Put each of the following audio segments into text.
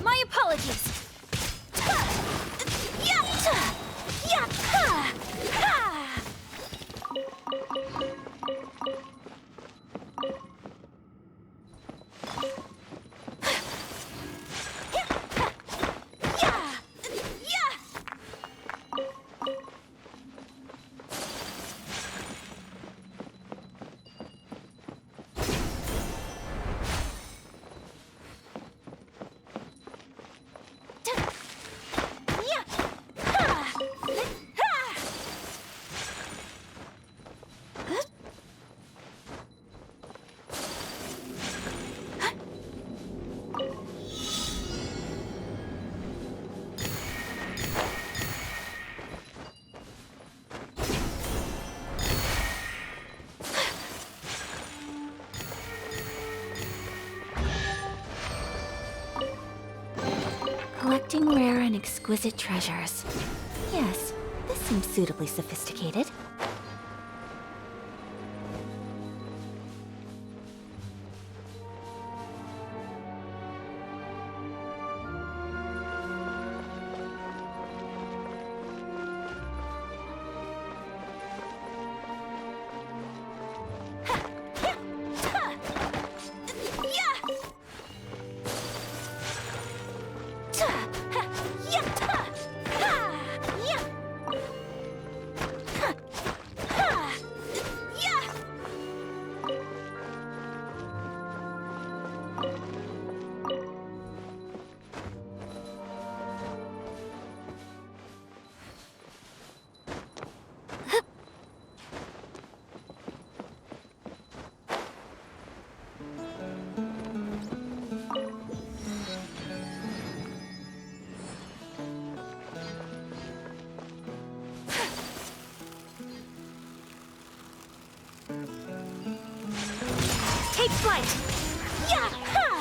My apologies. Collecting rare and exquisite treasures. Yes, this seems suitably sophisticated. Take flight! Yeah! Ha!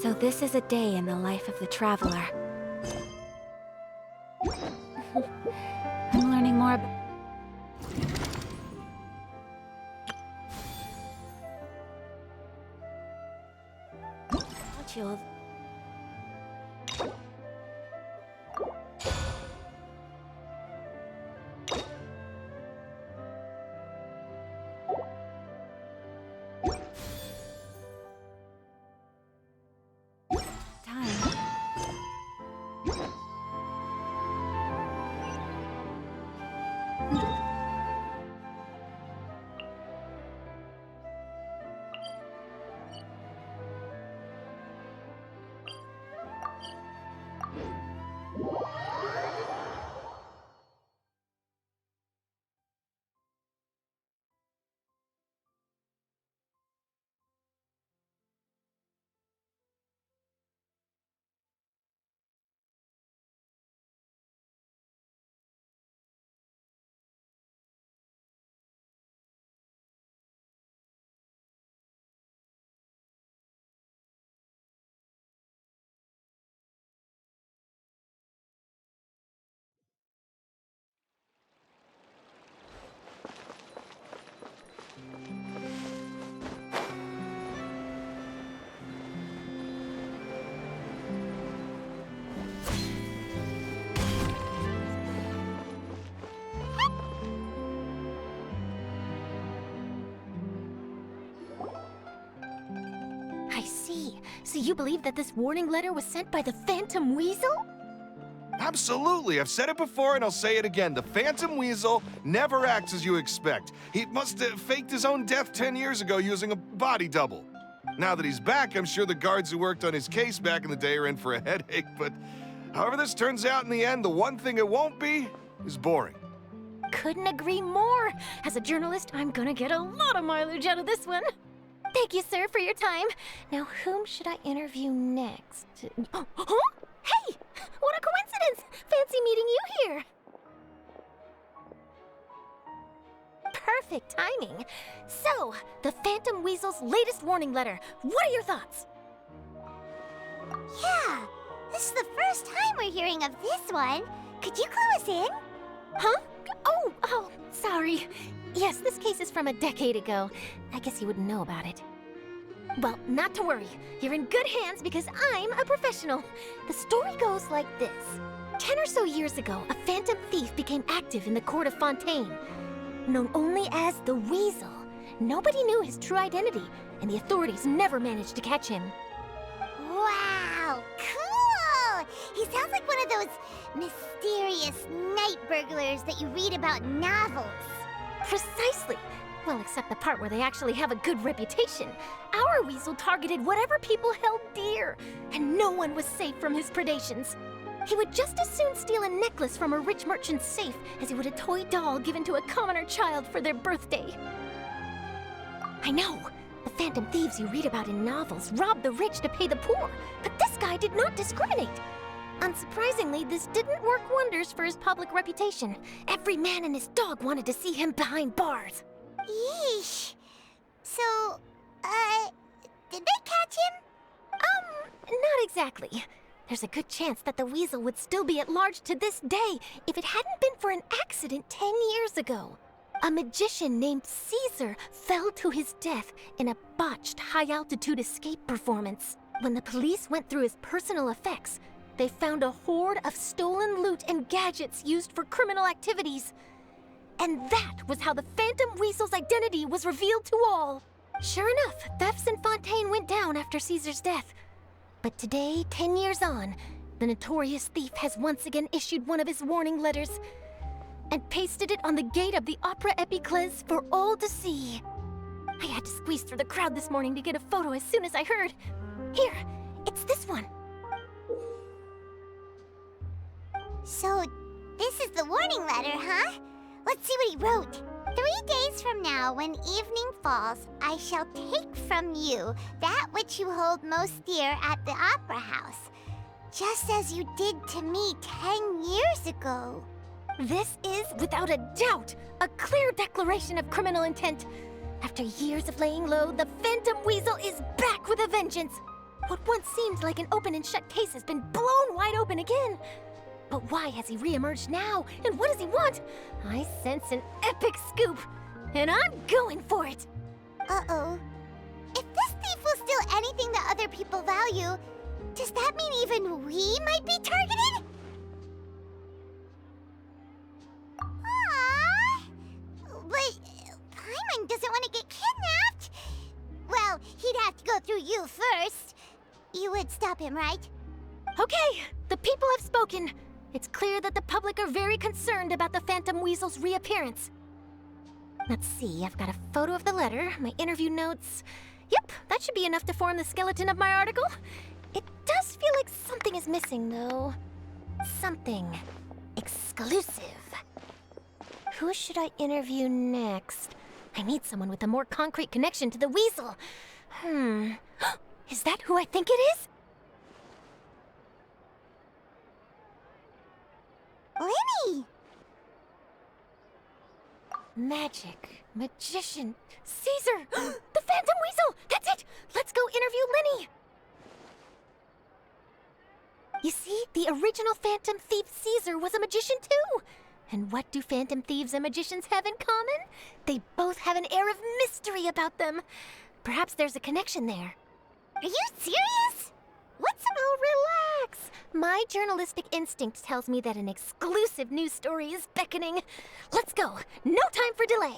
So this is a day in the life of the traveler. I'm learning more about... You'll... So you believe that this warning letter was sent by the Phantom Weasel? Absolutely. I've said it before and I'll say it again. The Phantom Weasel never acts as you expect. He must have faked his own death 10 years ago using a body double. Now that he's back, I'm sure the guards who worked on his case back in the day are in for a headache, but however this turns out in the end, the one thing it won't be is boring. Couldn't agree more. As a journalist, I'm gonna get a lot of mileage out of this one. Thank you, sir, for your time. Now, whom should I interview next? Huh? Hey! What a coincidence! Fancy meeting you here. Perfect timing. So, the Phantom Weasel's latest warning letter. What are your thoughts? Yeah, this is the first time we're hearing of this one. Could you clue us in? Huh? Oh, sorry. Yes, this case is from a decade ago. I guess you wouldn't know about it. Well, not to worry. You're in good hands because I'm a professional. The story goes like this. 10 or so years ago, a phantom thief became active in the court of Fontaine. Known only as the Weasel, nobody knew his true identity, and the authorities never managed to catch him. Wow, cool! He sounds like one of those mysterious night burglars that you read about in novels. Precisely. Well, except the part where they actually have a good reputation. Our Weasel targeted whatever people held dear, and no one was safe from his predations. He would just as soon steal a necklace from a rich merchant's safe as he would a toy doll given to a commoner child for their birthday. I know, the phantom thieves you read about in novels rob the rich to pay the poor, but this guy did not discriminate. Unsurprisingly, this didn't work wonders for his public reputation. Every man and his dog wanted to see him behind bars. Yeesh. So, did they catch him? Not exactly. There's a good chance that the Weasel would still be at large to this day if it hadn't been for an accident 10 years ago. A magician named Caesar fell to his death in a botched high-altitude escape performance. When the police went through his personal effects, they found a hoard of stolen loot and gadgets used for criminal activities. And that was how the Phantom Weasel's identity was revealed to all. Sure enough, thefts in Fontaine went down after Caesar's death. But today, 10 years on, the notorious thief has once again issued one of his warning letters and pasted it on the gate of the Opera Epiclese for all to see. I had to squeeze through the crowd this morning to get a photo as soon as I heard. Here, it's this one. So, this is the warning letter, huh? Let's see what he wrote. 3 days from now, when evening falls, I shall take from you that which you hold most dear at the Opera House, just as you did to me 10 years ago. This is, without a doubt, a clear declaration of criminal intent. After years of laying low, the Phantom Weasel is back with a vengeance. What once seemed like an open and shut case has been blown wide open again. But why has he reemerged now? And what does he want? I sense an epic scoop, and I'm going for it. Uh-oh. If this thief will steal anything that other people value, does that mean even we might be targeted? Aww. But Paimon doesn't want to get kidnapped. Well, he'd have to go through you first. You would stop him, right? Okay, the people have spoken. It's clear that the public are very concerned about the Phantom Weasel's reappearance. Let's see, I've got a photo of the letter, my interview notes. Yep, that should be enough to form the skeleton of my article. It does feel like something is missing, though. Something exclusive. Who should I interview next? I need someone with a more concrete connection to the Weasel. Is that who I think it is? Lenny! Magic, magician, Caesar! The Phantom Weasel! That's it! Let's go interview Lenny! You see, the original Phantom Thief Caesar was a magician too! And what do Phantom Thieves and magicians have in common? They both have an air of mystery about them. Perhaps there's a connection there. Are you serious? Oh, relax! My journalistic instinct tells me that an exclusive news story is beckoning. Let's go! No time for delay!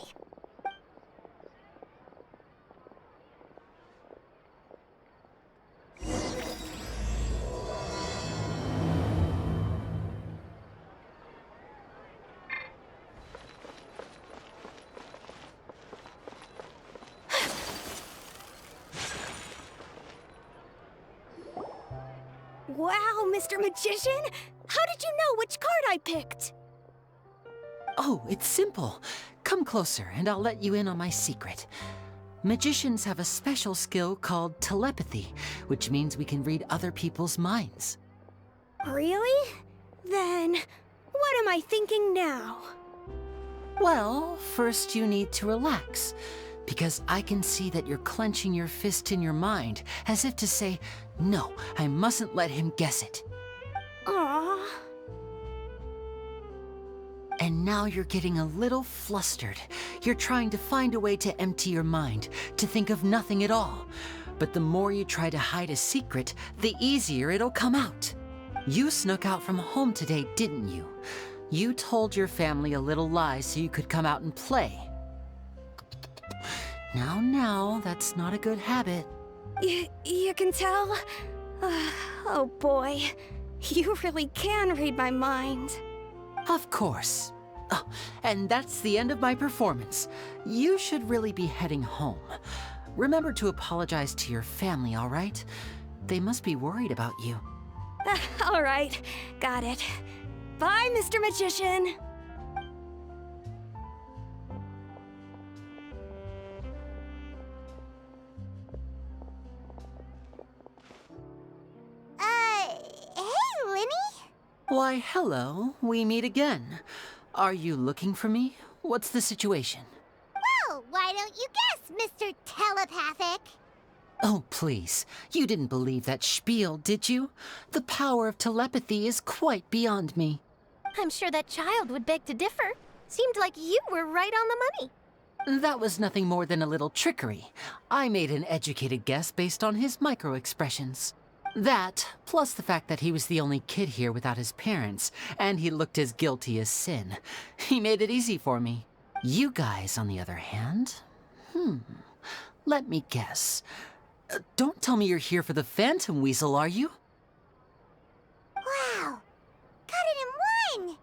Wow, Mr. Magician! How did you know which card I picked? Oh, it's simple. Come closer and I'll let you in on my secret. Magicians have a special skill called telepathy, which means we can read other people's minds. Really? Then, what am I thinking now? Well, first you need to relax, because I can see that you're clenching your fist in your mind, as if to say, no, I mustn't let him guess it. Aww. And now you're getting a little flustered. You're trying to find a way to empty your mind, to think of nothing at all. But the more you try to hide a secret, the easier it'll come out. You snuck out from home today, didn't you? You told your family a little lie so you could come out and play. Now, that's not a good habit. You can tell? Oh boy, you really can read my mind. Of course. Oh, and that's the end of my performance. You should really be heading home. Remember to apologize to your family, all right? They must be worried about you. All right, got it. Bye, Mr. Magician. Hey, Linny? Why, hello. We meet again. Are you looking for me? What's the situation? Well, why don't you guess, Mr. Telepathic? Oh, please. You didn't believe that spiel, did you? The power of telepathy is quite beyond me. I'm sure that child would beg to differ. Seemed like you were right on the money. That was nothing more than a little trickery. I made an educated guess based on his micro-expressions. That, plus the fact that he was the only kid here without his parents, and he looked as guilty as sin. He made it easy for me. You guys, on the other hand? Let me guess. Don't tell me you're here for the Phantom Weasel, are you? Wow, got it in one!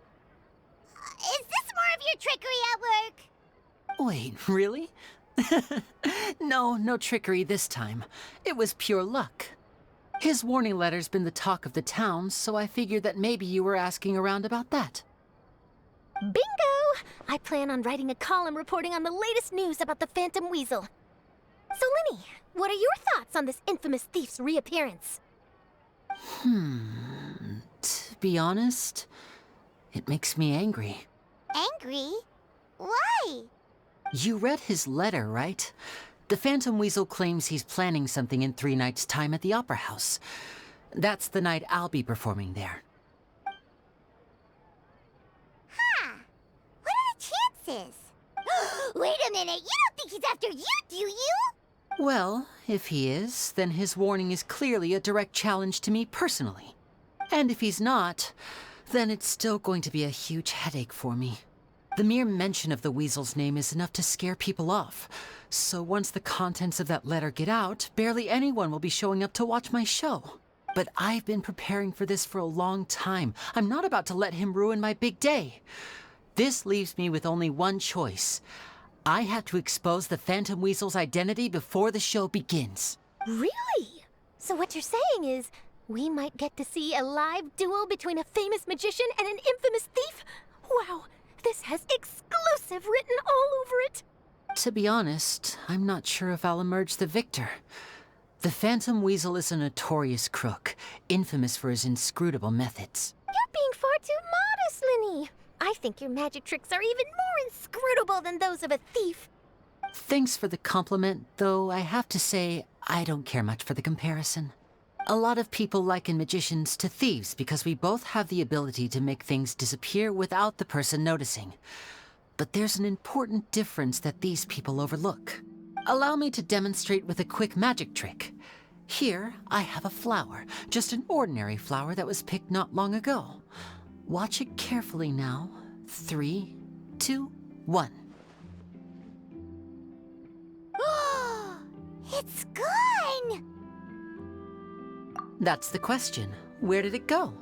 Is this more of your trickery at work? Wait, really? No trickery this time. It was pure luck. His warning letter's been the talk of the town, so I figured that maybe you were asking around about that. Bingo! I plan on writing a column reporting on the latest news about the Phantom Weasel. So, Linny, what are your thoughts on this infamous thief's reappearance? To be honest, it makes me angry. Angry? Why? You read his letter, right? The Phantom Weasel claims he's planning something in 3 nights' time at the Opera House. That's the night I'll be performing there. Huh. What are the chances? Wait a minute, you don't think he's after you, do you? Well, if he is, then his warning is clearly a direct challenge to me personally. And if he's not, then it's still going to be a huge headache for me. The mere mention of the Weasel's name is enough to scare people off. So once the contents of that letter get out, barely anyone will be showing up to watch my show. But I've been preparing for this for a long time. I'm not about to let him ruin my big day. This leaves me with only one choice. I have to expose the Phantom Weasel's identity before the show begins. Really? So what you're saying is, we might get to see a live duel between a famous magician and an infamous thief? Wow, this has exclusive written all over it. To be honest, I'm not sure if I'll emerge the victor. The Phantom Weasel is a notorious crook, infamous for his inscrutable methods. You're being far too modest, Linny. I think your magic tricks are even more inscrutable than those of a thief. Thanks for the compliment, though I have to say, I don't care much for the comparison. A lot of people liken magicians to thieves because we both have the ability to make things disappear without the person noticing. But there's an important difference that these people overlook. Allow me to demonstrate with a quick magic trick. Here, I have a flower, just an ordinary flower that was picked not long ago. Watch it carefully now. 3, 2, 1. It's gone! That's the question. Where did it go?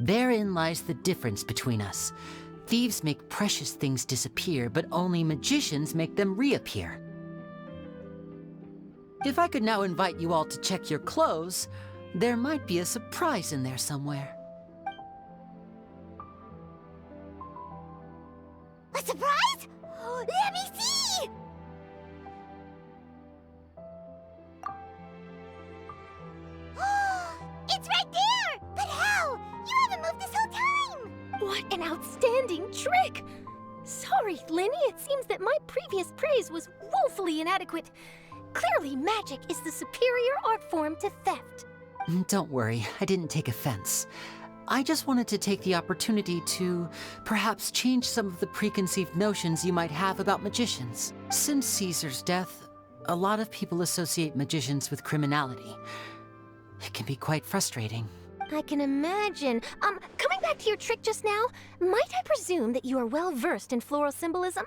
Therein lies the difference between us. Thieves make precious things disappear, but only magicians make them reappear. If I could now invite you all to check your clothes, There might be a surprise in there somewhere. A surprise? Let me see! It's right there! But how? You haven't moved this whole time! What an outstanding trick! Sorry, Lenny, it seems that my previous praise was woefully inadequate. Clearly, magic is the superior art form to theft. Don't worry, I didn't take offense. I just wanted to take the opportunity to perhaps change some of the preconceived notions you might have about magicians. Since Caesar's death, a lot of people associate magicians with criminality. It can be quite frustrating. I can imagine. Coming back to your trick just now, might I presume that you are well versed in floral symbolism?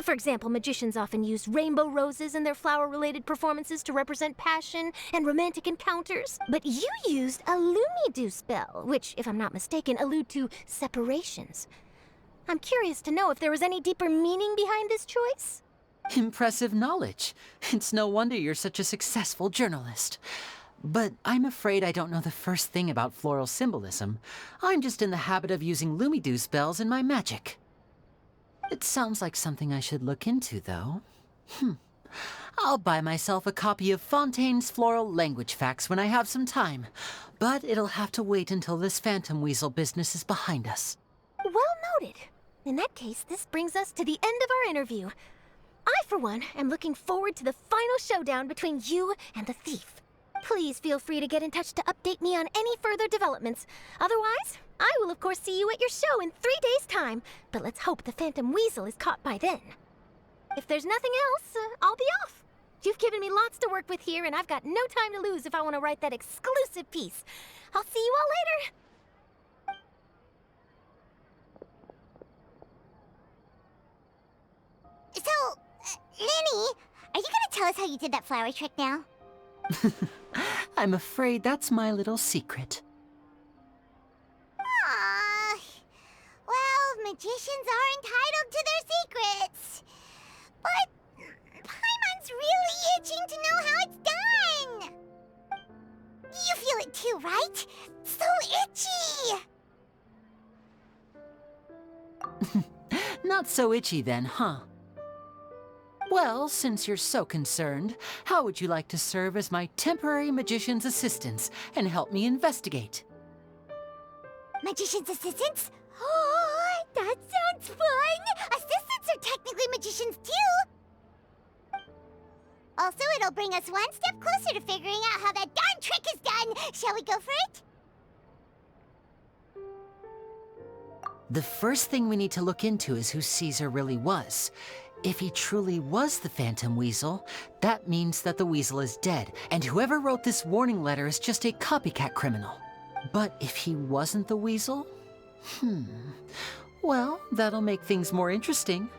For example, magicians often use rainbow roses in their flower-related performances to represent passion and romantic encounters. But you used a Lumidu spell, which, if I'm not mistaken, allude to separations. I'm curious to know if there was any deeper meaning behind this choice? Impressive knowledge. It's no wonder you're such a successful journalist. But I'm afraid I don't know the first thing about floral symbolism. I'm just in the habit of using Lumidu spells in my magic. It sounds like something I should look into, though. I'll buy myself a copy of Fontaine's Floral Language Facts when I have some time. But it'll have to wait until this phantom weasel business is behind us. Well noted. In that case, this brings us to the end of our interview. I, for one, am looking forward to the final showdown between you and the thief. Please feel free to get in touch to update me on any further developments. Otherwise, I will of course see you at your show in 3 days' time, but let's hope the Phantom Weasel is caught by then. If there's nothing else, I'll be off. You've given me lots to work with here, and I've got no time to lose if I want to write that exclusive piece. I'll see you all later. So, Lenny, are you gonna tell us how you did that flower trick now? I'm afraid that's my little secret. Aww. Well, magicians are entitled to their secrets. But Paimon's really itching to know how it's done. You feel it too, right? So itchy. Not so itchy then, huh? Well, since you're so concerned, how would you like to serve as my temporary magician's assistants and help me investigate? Magician's assistants? Oh, that sounds fun! Assistants are technically magicians too! Also, it'll bring us one step closer to figuring out how that darn trick is done! Shall we go for it? The first thing we need to look into is who Caesar really was. If he truly was the Phantom Weasel, that means that the weasel is dead, and whoever wrote this warning letter is just a copycat criminal. But if he wasn't the weasel? Well, that'll make things more interesting.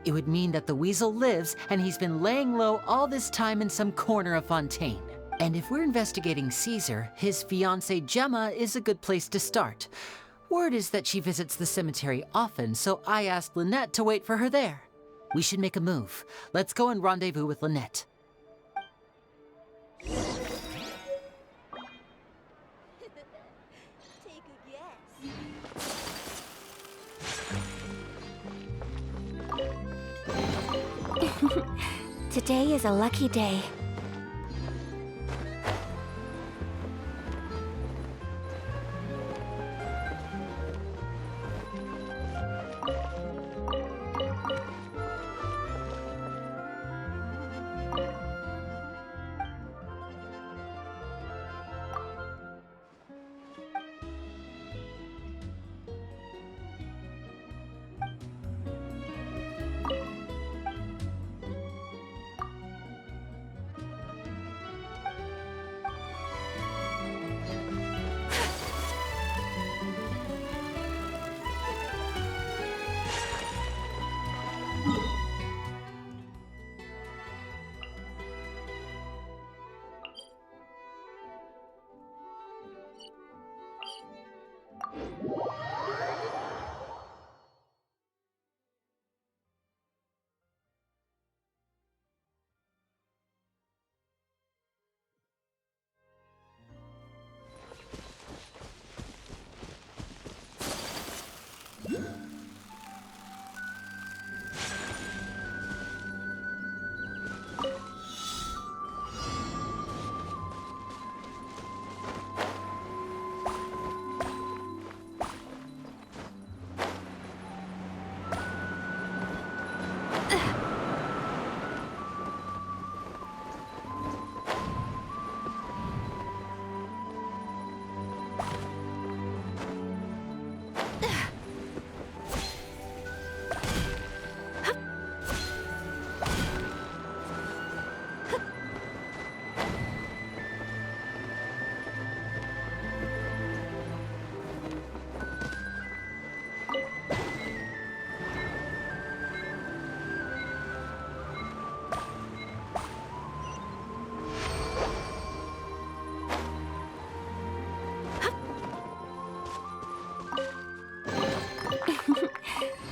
It would mean that the weasel lives, and he's been laying low all this time in some corner of Fontaine. And if we're investigating Caesar, his fiancée Gemma is a good place to start. Word is that she visits the cemetery often, so I asked Lynette to wait for her there. We should make a move. Let's go and rendezvous with Lynette. Take a guess. Today is a lucky day.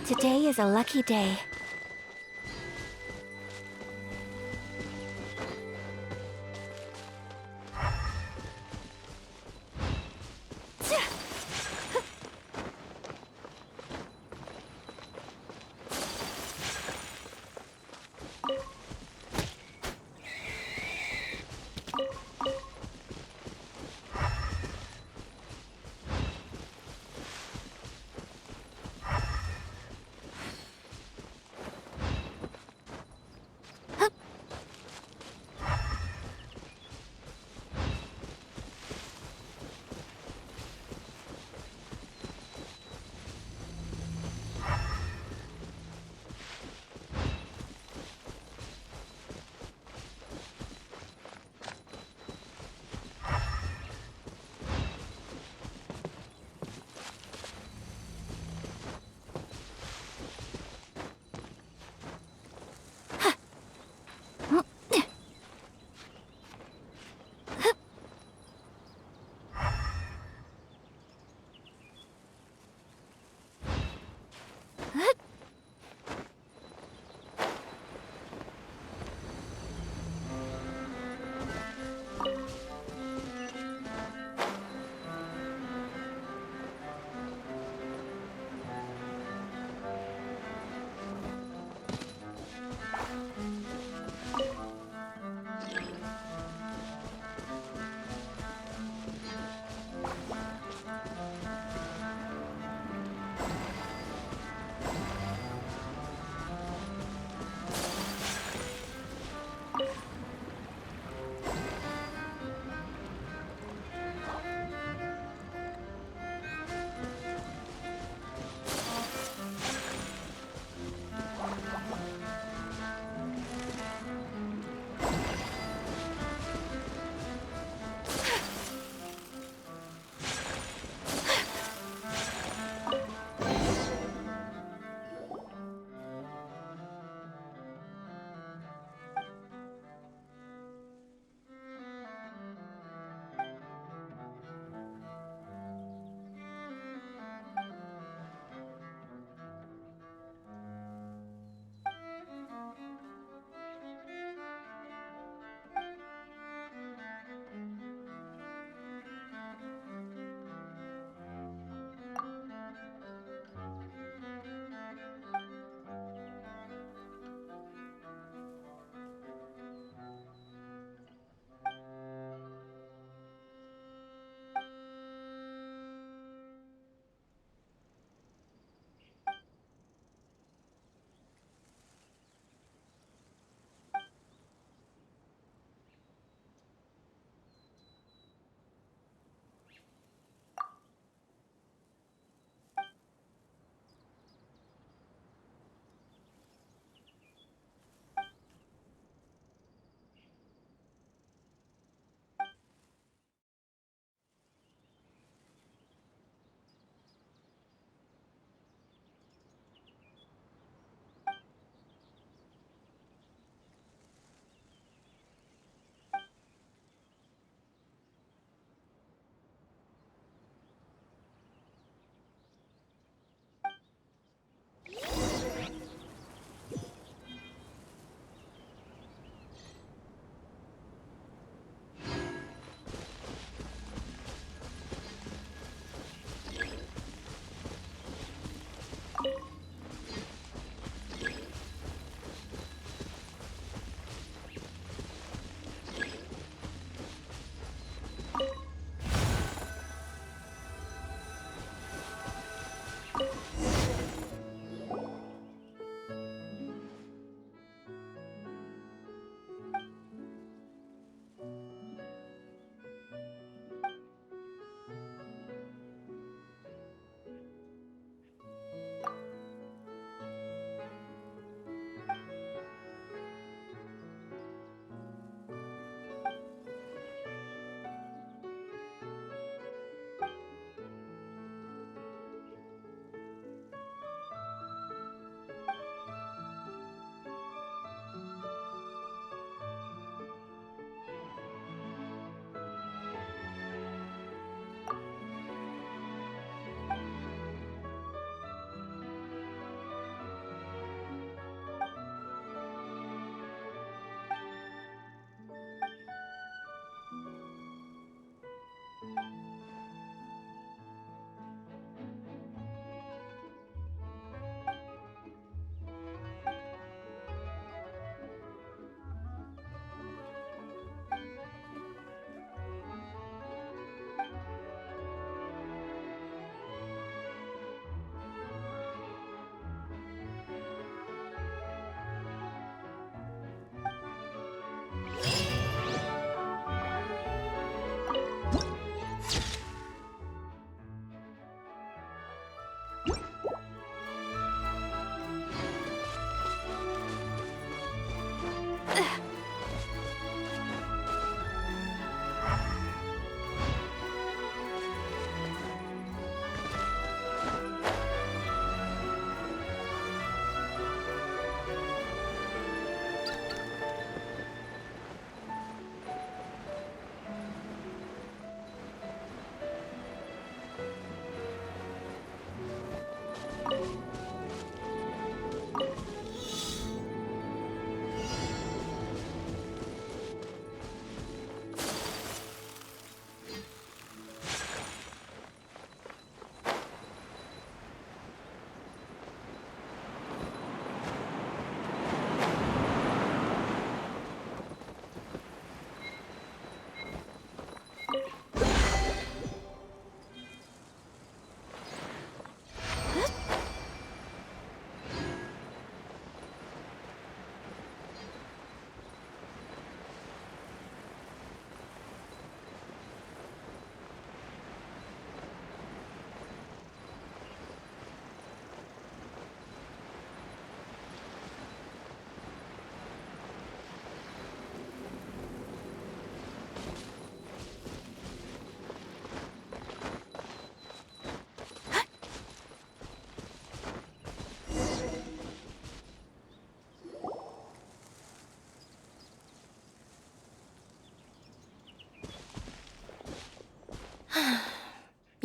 Today is a lucky day.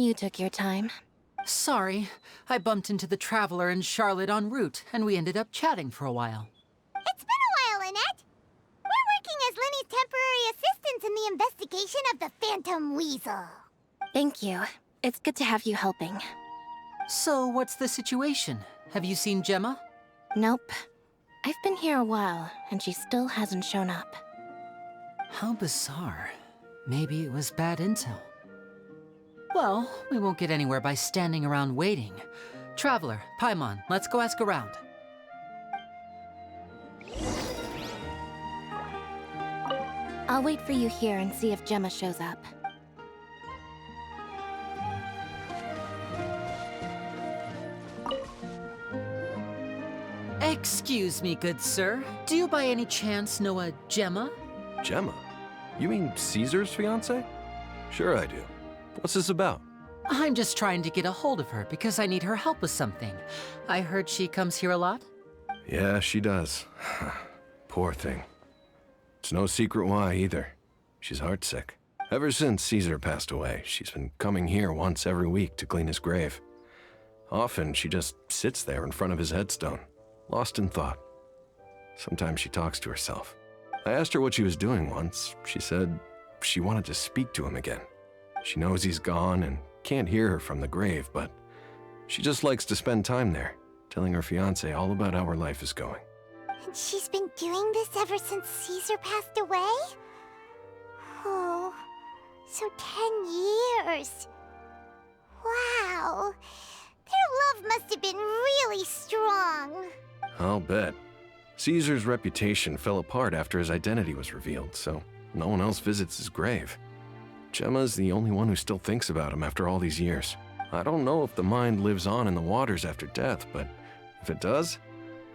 You took your time. Sorry, I bumped into the Traveler and Charlotte en route, and we ended up chatting for a while. It's been a while, Annette. We're working as Lenny's temporary assistants in the investigation of the Phantom Weasel. Thank you. It's good to have you helping. So, what's the situation? Have you seen Gemma? Nope. I've been here a while, and she still hasn't shown up. How bizarre. Maybe it was bad intel. Well, we won't get anywhere by standing around waiting. Traveler, Paimon, let's go ask around. I'll wait for you here and see if Gemma shows up. Excuse me, good sir. Do you by any chance know a Gemma? Gemma? You mean Caesar's fiancée? Sure I do. What's this about? I'm just trying to get a hold of her because I need her help with something. I heard she comes here a lot? Yeah, she does. Poor thing. It's no secret why either. She's heartsick. Ever since Caesar passed away, she's been coming here once every week to clean his grave. Often she just sits there in front of his headstone, lost in thought. Sometimes she talks to herself. I asked her what she was doing once. She said she wanted to speak to him again. She knows he's gone and can't hear her from the grave, but she just likes to spend time there, telling her fiancé all about how her life is going. And she's been doing this ever since Caesar passed away? Oh, so 10 years. Wow. Their love must have been really strong. I'll bet. Caesar's reputation fell apart after his identity was revealed, so no one else visits his grave. Gemma's the only one who still thinks about him after all these years. I don't know if the mind lives on in the waters after death, but if it does,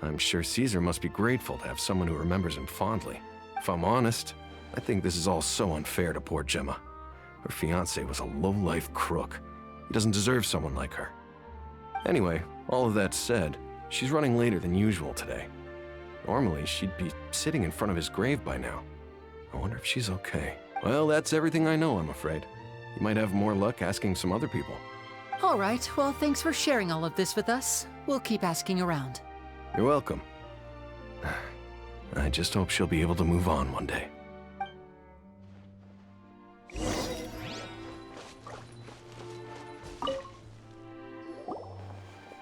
I'm sure Caesar must be grateful to have someone who remembers him fondly. If I'm honest, I think this is all so unfair to poor Gemma. Her fiancé was a low-life crook. He doesn't deserve someone like her. Anyway, all of that said, she's running later than usual today. Normally, she'd be sitting in front of his grave by now. I wonder if she's okay. Well, that's everything I know, I'm afraid. You might have more luck asking some other people. All right, well, thanks for sharing all of this with us. We'll keep asking around. You're welcome. I just hope she'll be able to move on one day.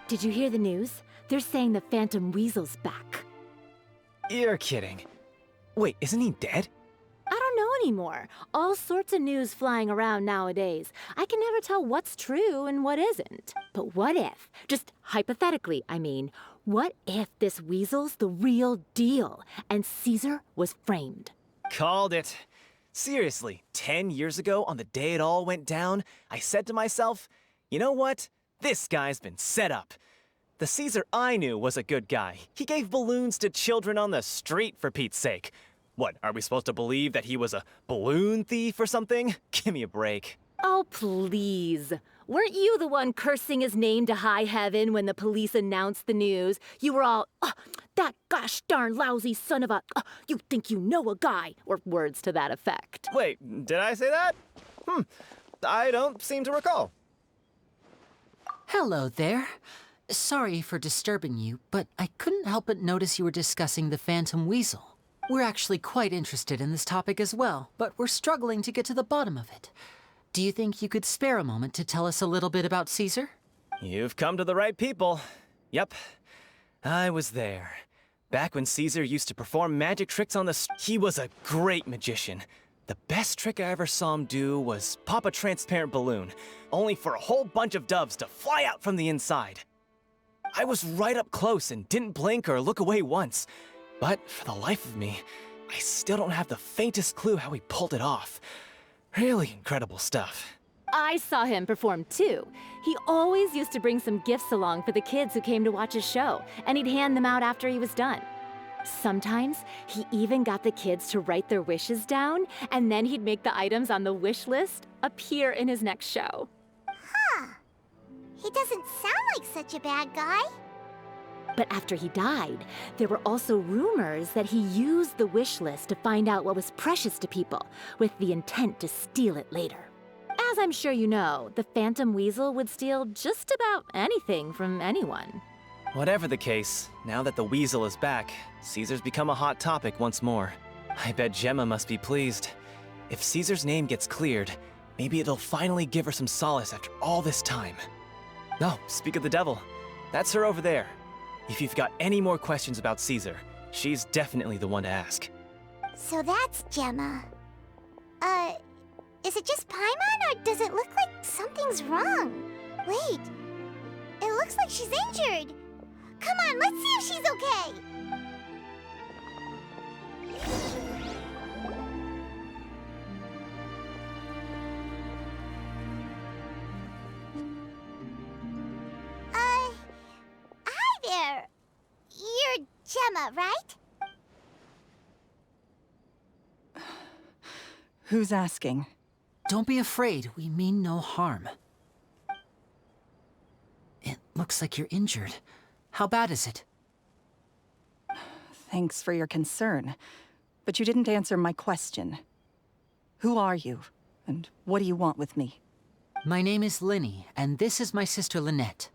Did you hear the news? They're saying the Phantom Weasel's back. You're kidding. Wait, isn't he dead? I don't know anymore. All sorts of news flying around nowadays. I can never tell what's true and what isn't. But what if, just hypothetically, I mean, what if this weasel's the real deal and Caesar was framed? Called it. Seriously, 10 years ago, on the day it all went down, I said to myself, you know what? This guy's been set up. The Caesar I knew was a good guy. He gave balloons to children on the street, for Pete's sake. What, are we supposed to believe that he was a balloon thief or something? Give me a break. Oh, please. Weren't you the one cursing his name to high heaven when the police announced the news? You were all, that gosh darn lousy son of a, you think you know a guy, or words to that effect. Wait, did I say that? I don't seem to recall. Hello there. Sorry for disturbing you, but I couldn't help but notice you were discussing the Phantom Weasel. We're actually quite interested in this topic as well, but we're struggling to get to the bottom of it. Do you think you could spare a moment to tell us a little bit about Caesar? You've come to the right people. Yep, I was there. Back when Caesar used to perform magic tricks on the he was a great magician. The best trick I ever saw him do was pop a transparent balloon, only for a whole bunch of doves to fly out from the inside. I was right up close and didn't blink or look away once. But for the life of me, I still don't have the faintest clue how he pulled it off. Really incredible stuff. I saw him perform too. He always used to bring some gifts along for the kids who came to watch his show, and he'd hand them out after he was done. Sometimes, he even got the kids to write their wishes down, and then he'd make the items on the wish list appear in his next show. Huh. He doesn't sound like such a bad guy. But after he died, there were also rumors that he used the wish list to find out what was precious to people, with the intent to steal it later. As I'm sure you know, the Phantom Weasel would steal just about anything from anyone. Whatever the case, now that the weasel is back, Caesar's become a hot topic once more. I bet Gemma must be pleased. If Caesar's name gets cleared, maybe it'll finally give her some solace after all this time. No, speak of the devil. That's her over there. If you've got any more questions about Caesar, she's definitely the one to ask. So that's Gemma. Is it just Paimon, or does it look like something's wrong? Wait, it looks like she's injured. Come on, let's see if she's okay. Hi there. You're Gemma, right? Who's asking? Don't be afraid, we mean no harm. It looks like you're injured. How bad is it? Thanks for your concern, but you didn't answer my question. Who are you, and what do you want with me? My name is Linny, and this is my sister Lynette.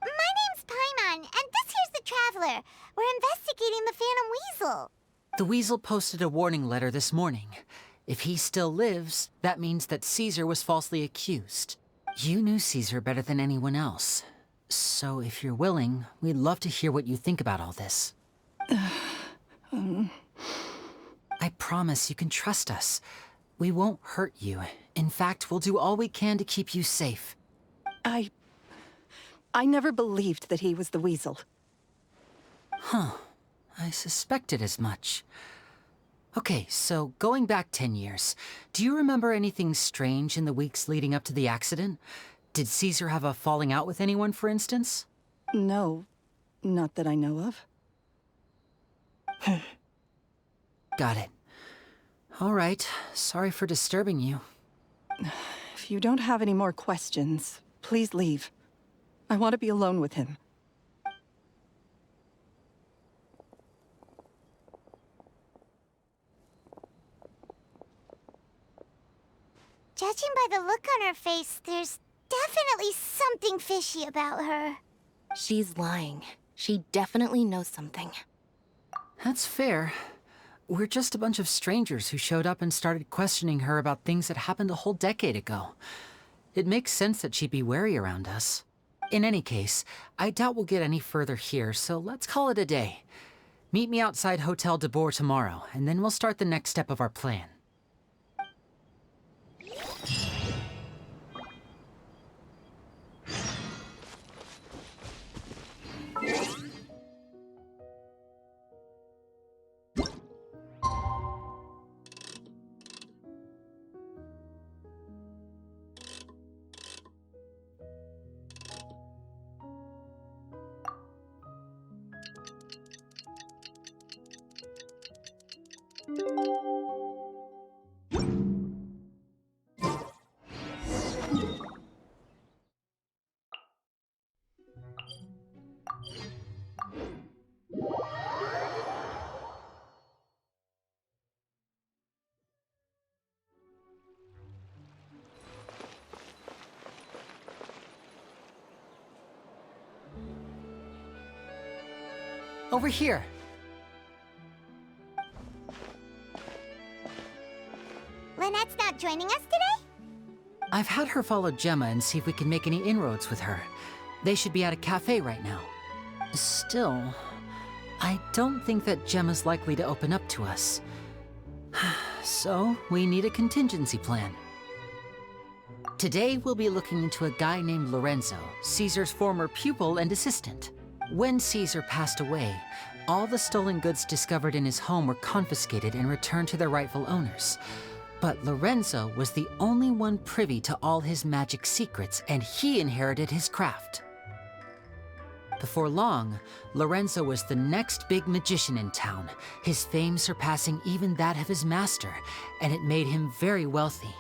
My name's Paimon, and this here's the Traveler. We're investigating the Phantom Weasel. The Weasel posted a warning letter this morning. If he still lives, that means that Caesar was falsely accused. You knew Caesar better than anyone else. So if you're willing, we'd love to hear what you think about all this. I promise you can trust us. We won't hurt you. In fact, we'll do all we can to keep you safe. I never believed that he was the Weasel. Huh. I suspected as much. Okay, so going back 10 years, do you remember anything strange in the weeks leading up to the accident? Did Caesar have a falling out with anyone, for instance? No, not that I know of. Got it. All right, sorry for disturbing you. If you don't have any more questions, please leave. I want to be alone with him. Judging by the look on her face, there's definitely something fishy about her. She's lying. She definitely knows something. That's fair. We're just a bunch of strangers who showed up and started questioning her about things that happened a whole decade ago. It makes sense that she'd be wary around us. In any case, I doubt we'll get any further here, so let's call it a day. Meet me outside Hotel de Boer tomorrow, and then we'll start the next step of our plan. Over here. Lynette's not joining us today? I've had her follow Gemma and see if we can make any inroads with her. They should be at a cafe right now. Still, I don't think that Gemma's likely to open up to us. So, we need a contingency plan. Today, we'll be looking into a guy named Lorenzo, Caesar's former pupil and assistant. When Caesar passed away, all the stolen goods discovered in his home were confiscated and returned to their rightful owners. But Lorenzo was the only one privy to all his magic secrets, and he inherited his craft. Before long, Lorenzo was the next big magician in town, his fame surpassing even that of his master, and it made him very wealthy.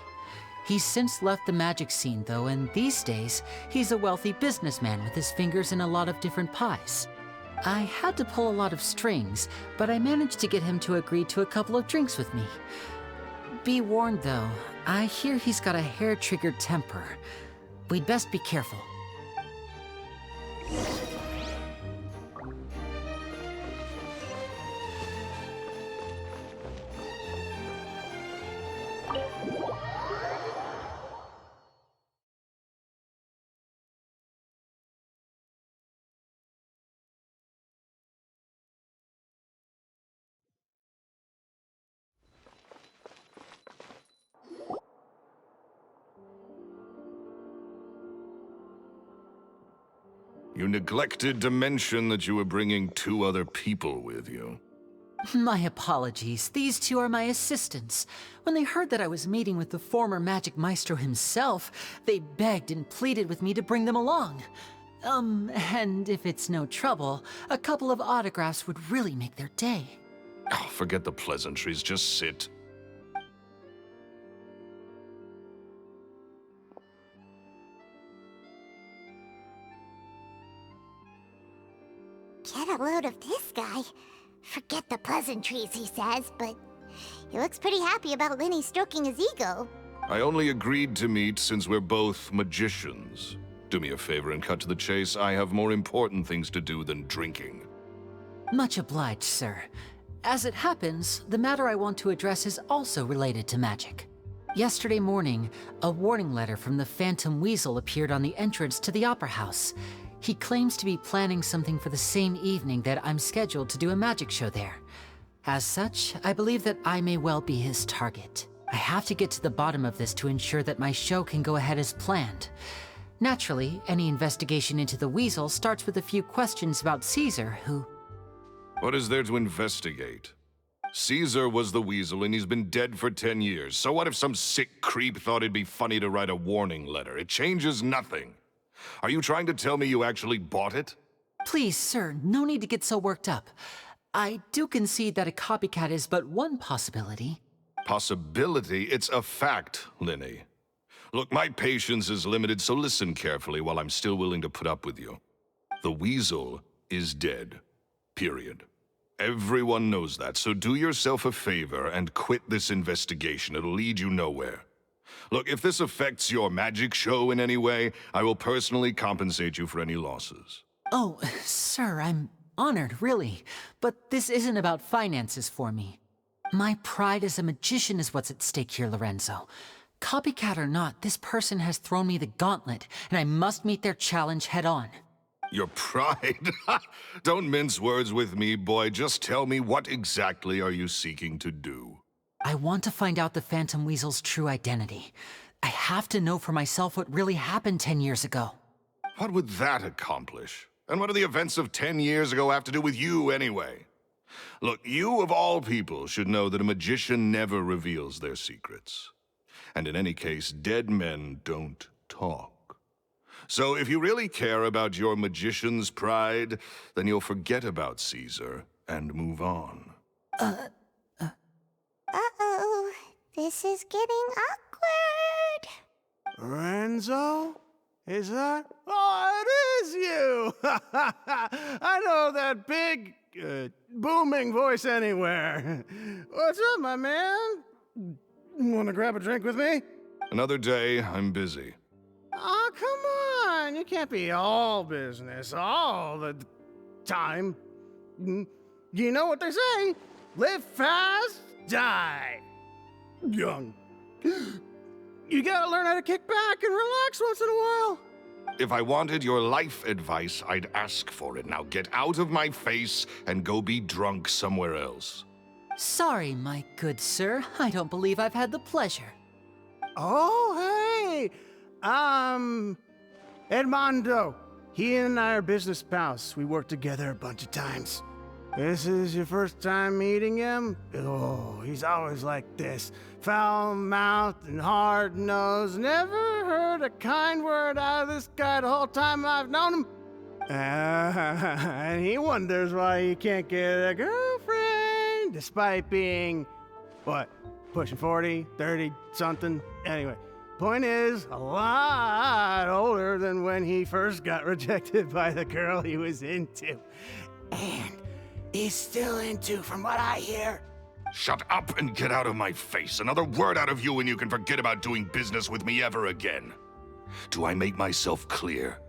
He's since left the magic scene, though, and these days, he's a wealthy businessman with his fingers in a lot of different pies. I had to pull a lot of strings, but I managed to get him to agree to a couple of drinks with me. Be warned, though. I hear he's got a hair-triggered temper. We'd best be careful. You neglected to mention that you were bringing 2 other people with you. My apologies. These 2 are my assistants. When they heard that I was meeting with the former Magic Maestro himself, they begged and pleaded with me to bring them along. And if it's no trouble, a couple of autographs would really make their day. Oh, forget the pleasantries, just sit. Get a load of this guy. Forget the pleasantries, he says, but he looks pretty happy about Lenny stroking his ego. I only agreed to meet since we're both magicians. Do me a favor and cut to the chase. I have more important things to do than drinking. Much obliged, sir. As it happens, the matter I want to address is also related to magic. Yesterday morning, a warning letter from the Phantom Weasel appeared on the entrance to the Opera House. He claims to be planning something for the same evening that I'm scheduled to do a magic show there. As such, I believe that I may well be his target. I have to get to the bottom of this to ensure that my show can go ahead as planned. Naturally, any investigation into the Weasel starts with a few questions about Caesar, who... What is there to investigate? Caesar was the Weasel and he's been dead for 10 years. So what if some sick creep thought it'd be funny to write a warning letter? It changes nothing. Are you trying to tell me you actually bought it? Please, sir, no need to get so worked up. I do concede that a copycat is but one possibility. Possibility? It's a fact, Lenny. Look, my patience is limited, so listen carefully while I'm still willing to put up with you. The Weasel is dead. Period. Everyone knows that, so do yourself a favor and quit this investigation. It'll lead you nowhere. Look, if this affects your magic show in any way, I will personally compensate you for any losses. Oh, sir, I'm honored, really. But this isn't about finances for me. My pride as a magician is what's at stake here, Lorenzo. Copycat or not, this person has thrown me the gauntlet, and I must meet their challenge head-on. Your pride? Don't mince words with me, boy. Just tell me, what exactly are you seeking to do? I want to find out the Phantom Weasel's true identity. I have to know for myself what really happened 10 years ago. What would that accomplish? And what do the events of 10 years ago have to do with you, anyway? Look, you of all people should know that a magician never reveals their secrets. And in any case, dead men don't talk. So if you really care about your magician's pride, then you'll forget about Caesar and move on. Uh-oh, this is getting awkward. Lorenzo? Is that? Oh, it is you! I know that big, booming voice anywhere. What's up, my man? Want to grab a drink with me? Another day, I'm busy. Oh, come on. You can't be all business all the time. You know what they say? Live fast, die young. You gotta learn how to kick back and relax once in a while. If I wanted your life advice, I'd ask for it. Now get out of my face and go be drunk somewhere else. Sorry, my good sir. I don't believe I've had the pleasure. Oh, hey! Edmondo. He and I are business pals. We worked together a bunch of times. This is your first time meeting him? Oh, he's always like this. Foul-mouthed and hard-nosed. Never heard a kind word out of this guy the whole time I've known him. And he wonders why he can't get a girlfriend, despite being, what, pushing 40, 30, something? Anyway, point is, a lot older than when he first got rejected by the girl he was into. And he's still into, from what I hear. Shut up and get out of my face. Another word out of you and you can forget about doing business with me ever again. Do I make myself clear?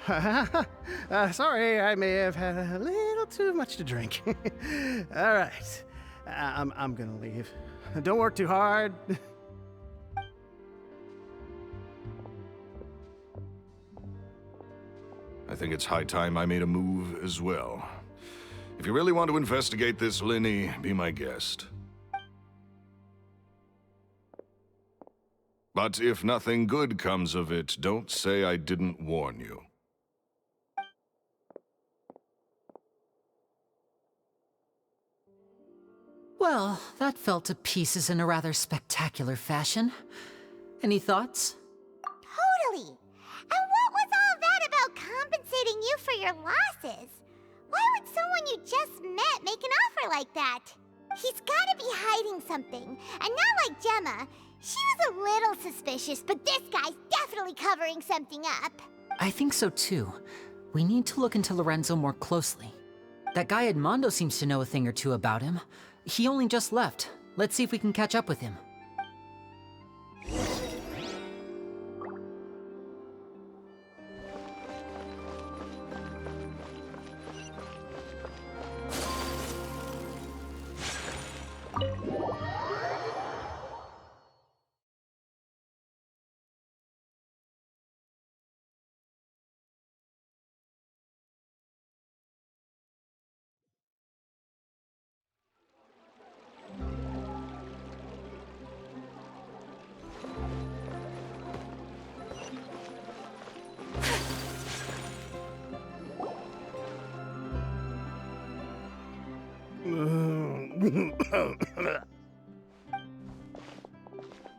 Sorry, I may have had a little too much to drink. All right, I'm gonna leave. Don't work too hard. I think it's high time I made a move as well. If you really want to investigate this, Lenny, be my guest. But if nothing good comes of it, don't say I didn't warn you. Well, that fell to pieces in a rather spectacular fashion. Any thoughts? Totally. And what was all that about compensating you for your losses? Why would someone you just met make an offer like that? He's gotta be hiding something. And not like Gemma. She was a little suspicious, but this guy's definitely covering something up. I think so too. We need to look into Lorenzo more closely. That guy Edmondo seems to know a thing or two about him. He only just left. Let's see if we can catch up with him.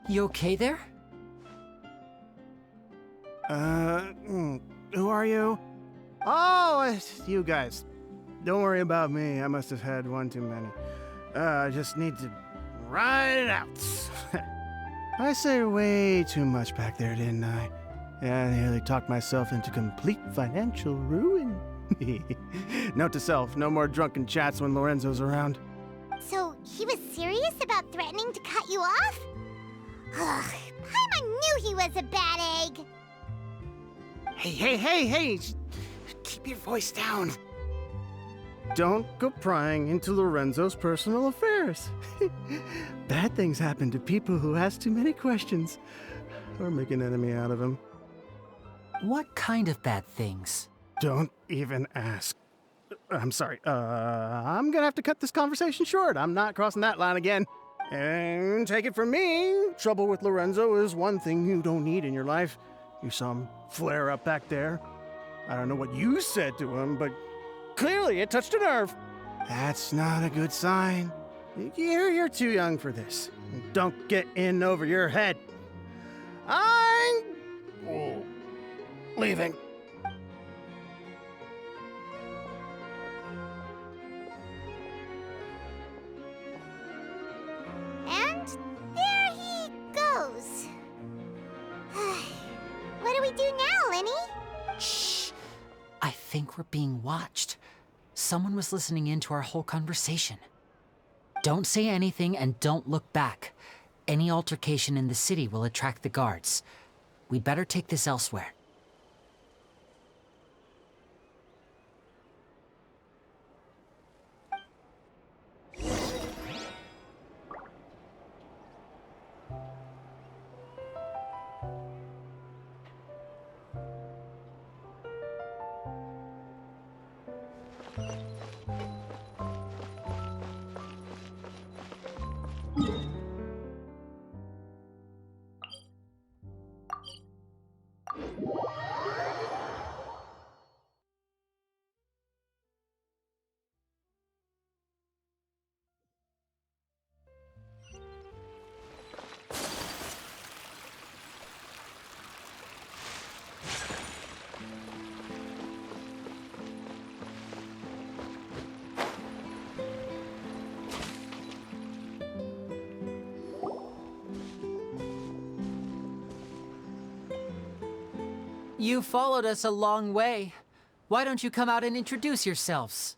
You okay there? Who are you? Oh, it's you guys. Don't worry about me. I must have had one too many. I just need to ride it out. I say way too much back there, didn't I? Yeah, I nearly talked myself into complete financial ruin. Note to self, no more drunken chats when Lorenzo's around. So, he was serious about threatening to cut you off? Ugh, Paimon knew he was a bad egg! Hey! Keep your voice down. Don't go prying into Lorenzo's personal affairs. Bad things happen to people who ask too many questions, or make an enemy out of him. What kind of bad things? Don't even ask. I'm sorry. I'm gonna have to cut this conversation short. I'm not crossing that line again. And take it from me, trouble with Lorenzo is one thing you don't need in your life. You saw him flare up back there. I don't know what you said to him, but clearly it touched a nerve. That's not a good sign. You're too young for this. Don't get in over your head. I'm leaving. And there he goes. What do we do now, Lenny? Shh! I think we're being watched. Someone was listening in to our whole conversation. Don't say anything and don't look back. Any altercation in the city will attract the guards. We better take this elsewhere. You followed us a long way. Why don't you come out and introduce yourselves?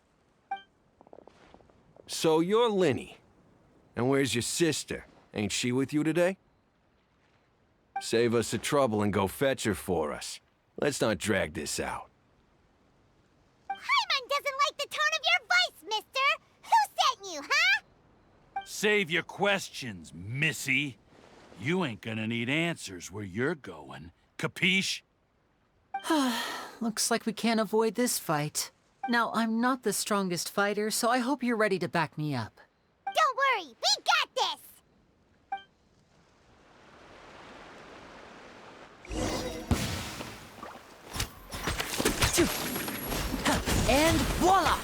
So you're Linny. And where's your sister? Ain't she with you today? Save us the trouble and go fetch her for us. Let's not drag this out. Paimon doesn't like the tone of your voice, mister! Who sent you, huh? Save your questions, missy. You ain't gonna need answers where you're going. Capiche? Looks like we can't avoid this fight. Now, I'm not the strongest fighter, so I hope you're ready to back me up. Don't worry, we got this! And voila!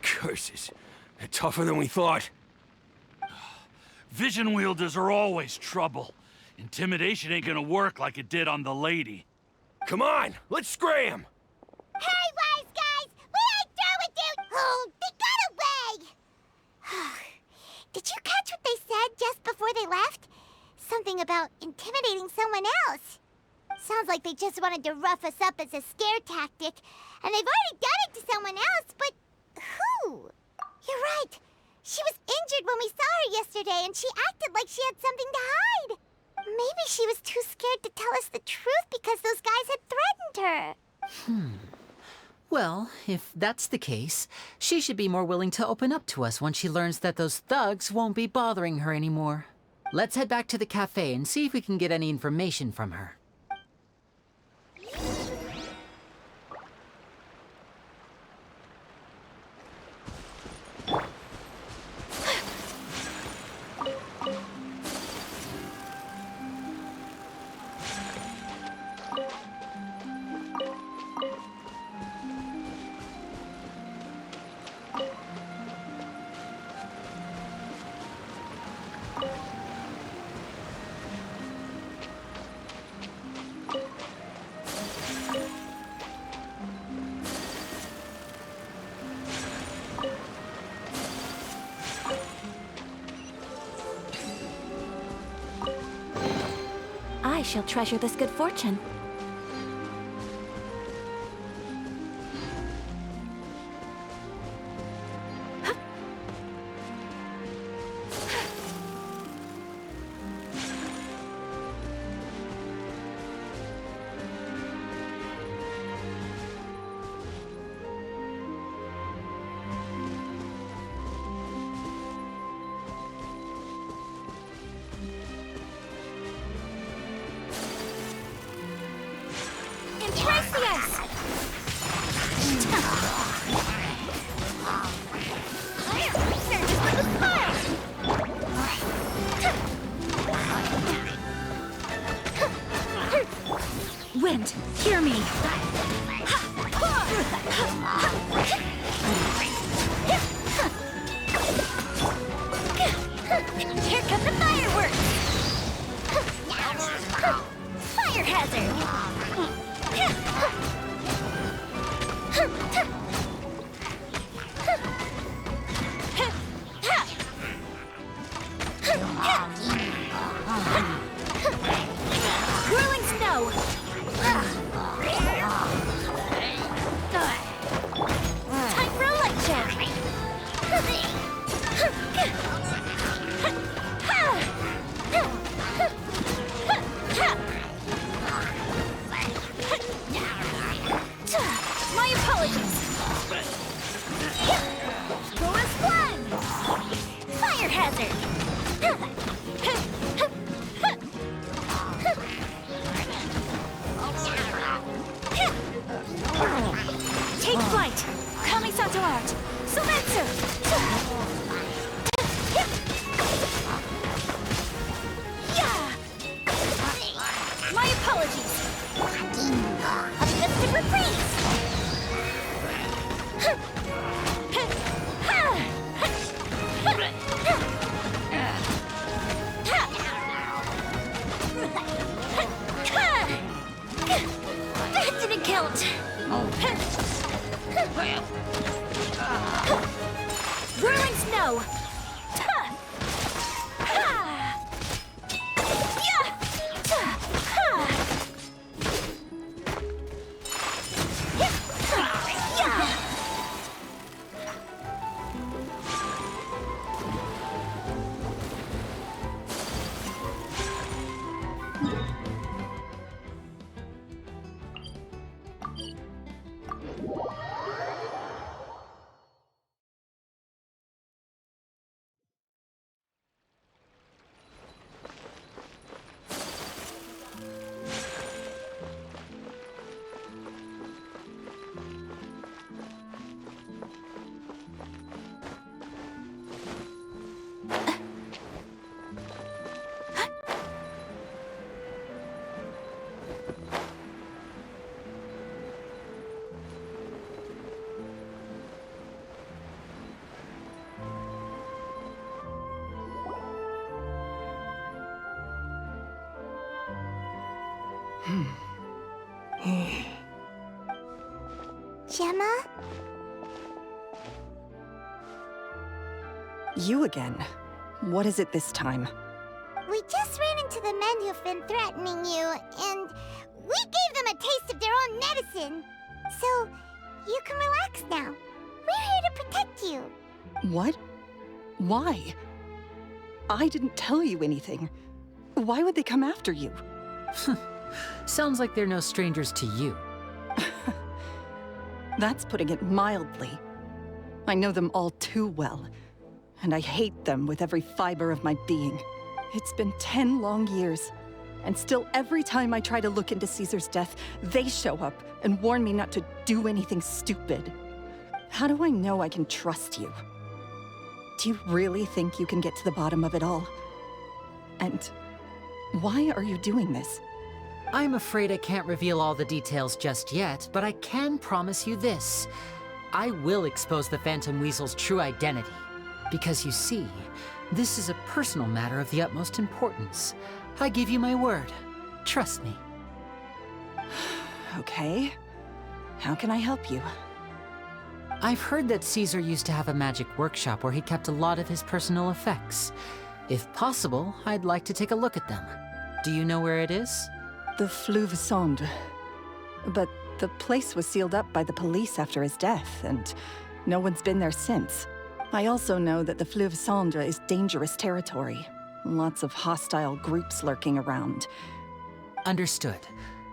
Curses. They're tougher than we thought. Vision wielders are always trouble. Intimidation ain't gonna work like it did on the lady. Come on, let's scram! Hey, wise guys! We ain't through with you! Oh, they got away! Did you catch what they said just before they left? Something about intimidating someone else. Sounds like they just wanted to rough us up as a scare tactic, and they've already done it to someone else, but who? You're right. She was injured when we saw her yesterday, and she acted like she had something to hide. Maybe she was too scared to tell us the truth because those guys had threatened her. Well, if that's the case, she should be more willing to open up to us once she learns that those thugs won't be bothering her anymore. Let's head back to the cafe and see if we can get any information from her. I shall treasure this good fortune. Wind, hear me! Here come the fireworks! Fire hazard! Whirling snow! Time for a light check! My apologies! Chorus one! Fire hazard! Gemma? You again. What is it this time? We just ran into the men who've been threatening you, and we gave them a taste of their own medicine. So, you can relax now. We're here to protect you. What? Why? I didn't tell you anything. Why would they come after you? Sounds like they're no strangers to you. That's putting it mildly. I know them all too well, and I hate them with every fiber of my being. It's been 10 long years, and still every time I try to look into Caesar's death, they show up and warn me not to do anything stupid. How do I know I can trust you? Do you really think you can get to the bottom of it all? And why are you doing this? I'm afraid I can't reveal all the details just yet, but I can promise you this. I will expose the Phantom Weasel's true identity. Because you see, this is a personal matter of the utmost importance. I give you my word. Trust me. Okay. How can I help you? I've heard that Caesar used to have a magic workshop where he kept a lot of his personal effects. If possible, I'd like to take a look at them. Do you know where it is? The Fleuve Sonde. But the place was sealed up by the police after his death, and no one's been there since. I also know that the Fleuve Sonde is dangerous territory. Lots of hostile groups lurking around. Understood.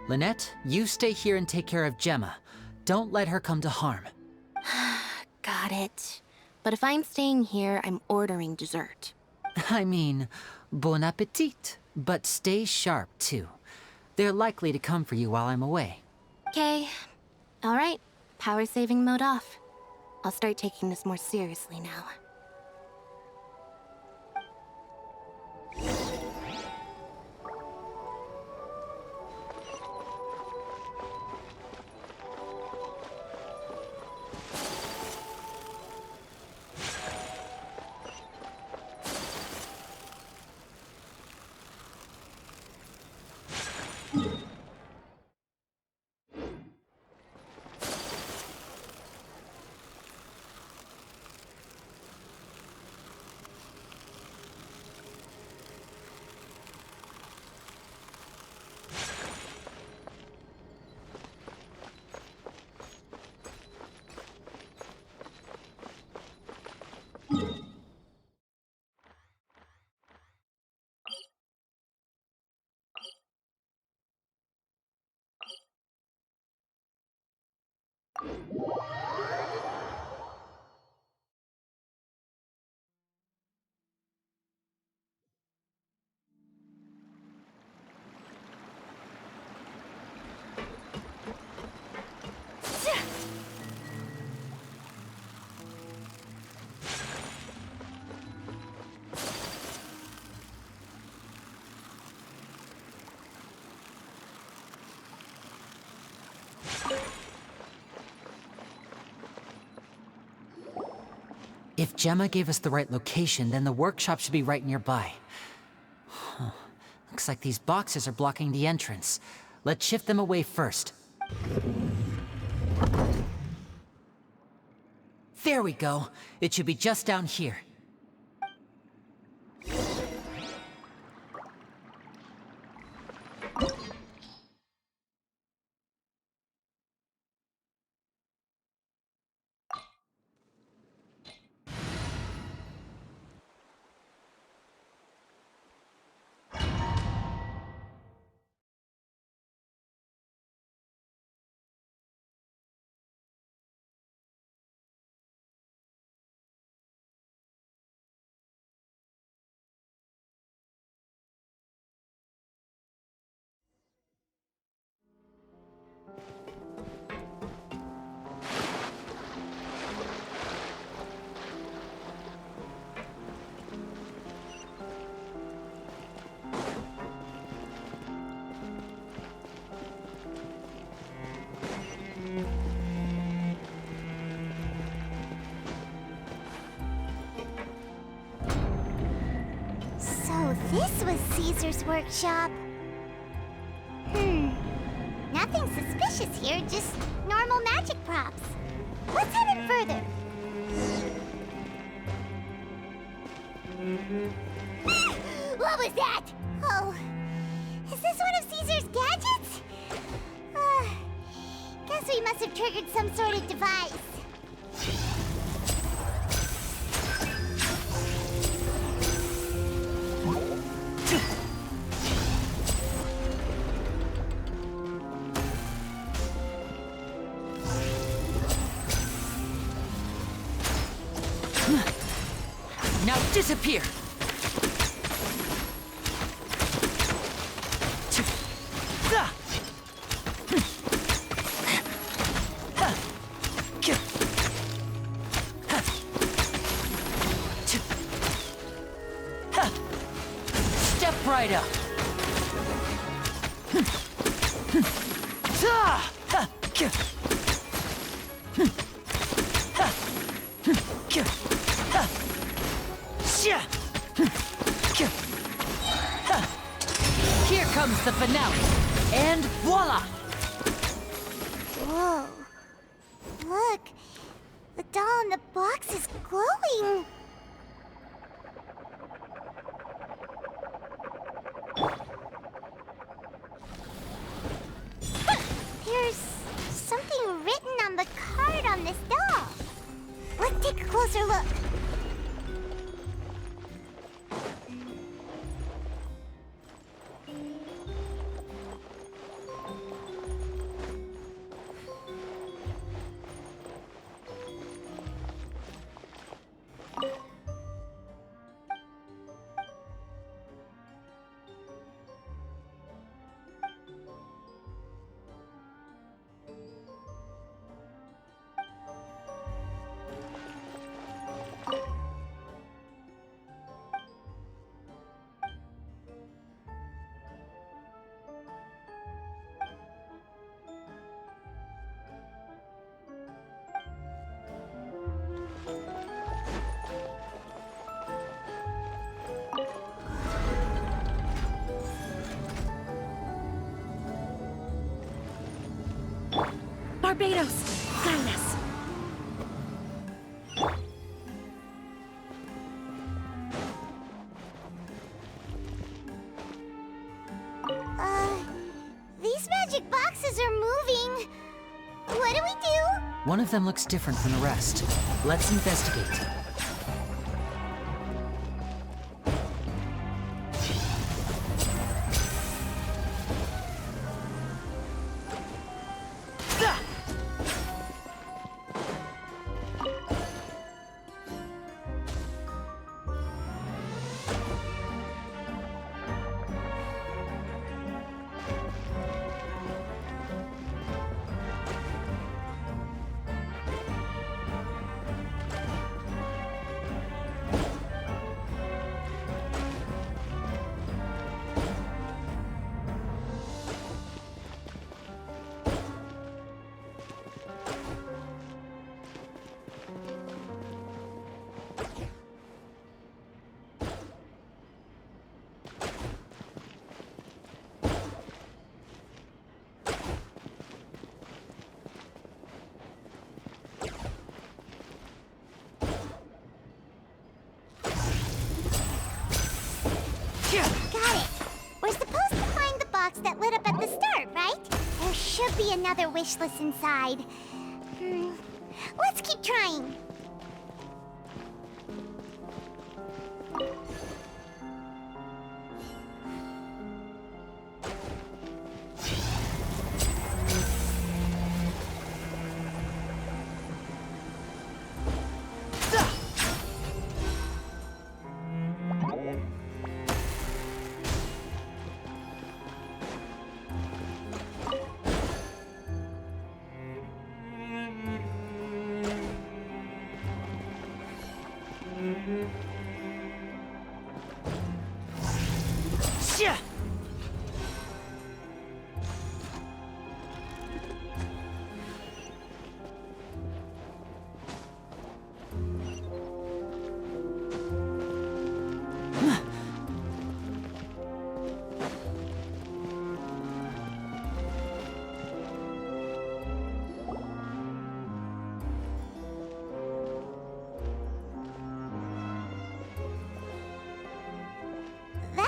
Lynette, you stay here and take care of Gemma. Don't let her come to harm. Got it. But if I'm staying here, I'm ordering dessert. I mean, bon appetit. But stay sharp, too. They're likely to come for you while I'm away. Okay. All right. Power saving mode off. I'll start taking this more seriously now. If Gemma gave us the right location, then the workshop should be right nearby. Huh. Looks like these boxes are blocking the entrance. Let's shift them away first. There we go. It should be just down here. So this was Caesar's workshop. Nothing suspicious here, just normal magic props. Let's head in further. What was that? Oh, is this one of Caesar's gadgets? Guess we must have triggered some sort of device. Now disappear! Step right up! Here comes the finale, and voila! Whoa. Look, the doll in the box is glowing. There's something written on the card on this doll. Let's take a closer look. Barbados! Guide us! These magic boxes are moving. What do we do? One of them looks different from the rest. Let's investigate. Got it. We're supposed to find the box that lit up at the start, right? There should be another wish list inside. Let's keep trying.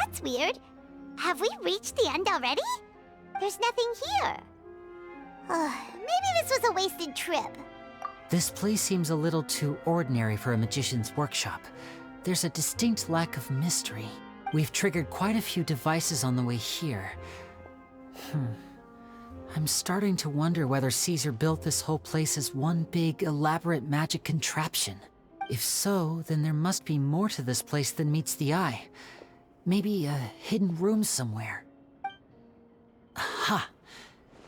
That's weird. Have we reached the end already? There's nothing here. Maybe this was a wasted trip. This place seems a little too ordinary for a magician's workshop. There's a distinct lack of mystery. We've triggered quite a few devices on the way here. I'm starting to wonder whether Caesar built this whole place as one big, elaborate magic contraption. If so, then there must be more to this place than meets the eye. Maybe a hidden room somewhere. Aha!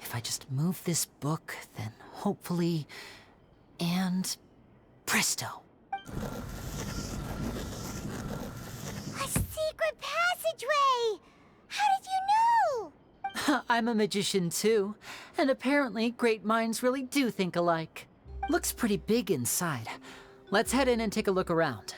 If I just move this book, then hopefully... And... presto! A secret passageway! How did you know? I'm a magician too, and apparently great minds really do think alike. Looks pretty big inside. Let's head in and take a look around.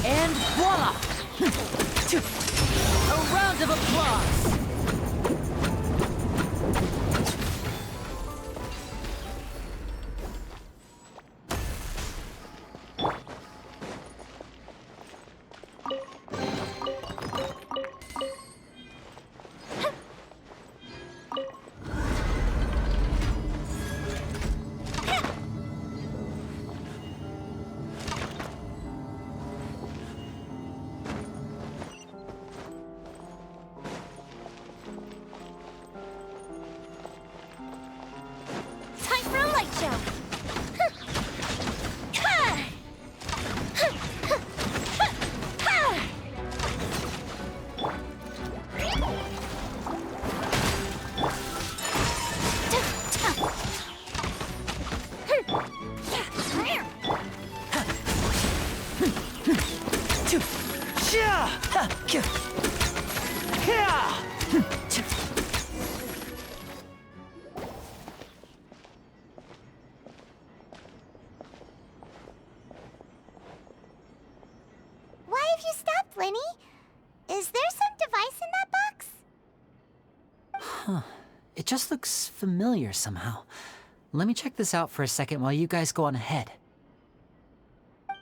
And voila! A round of applause! It just looks familiar somehow. Let me check this out for a second while you guys go on ahead.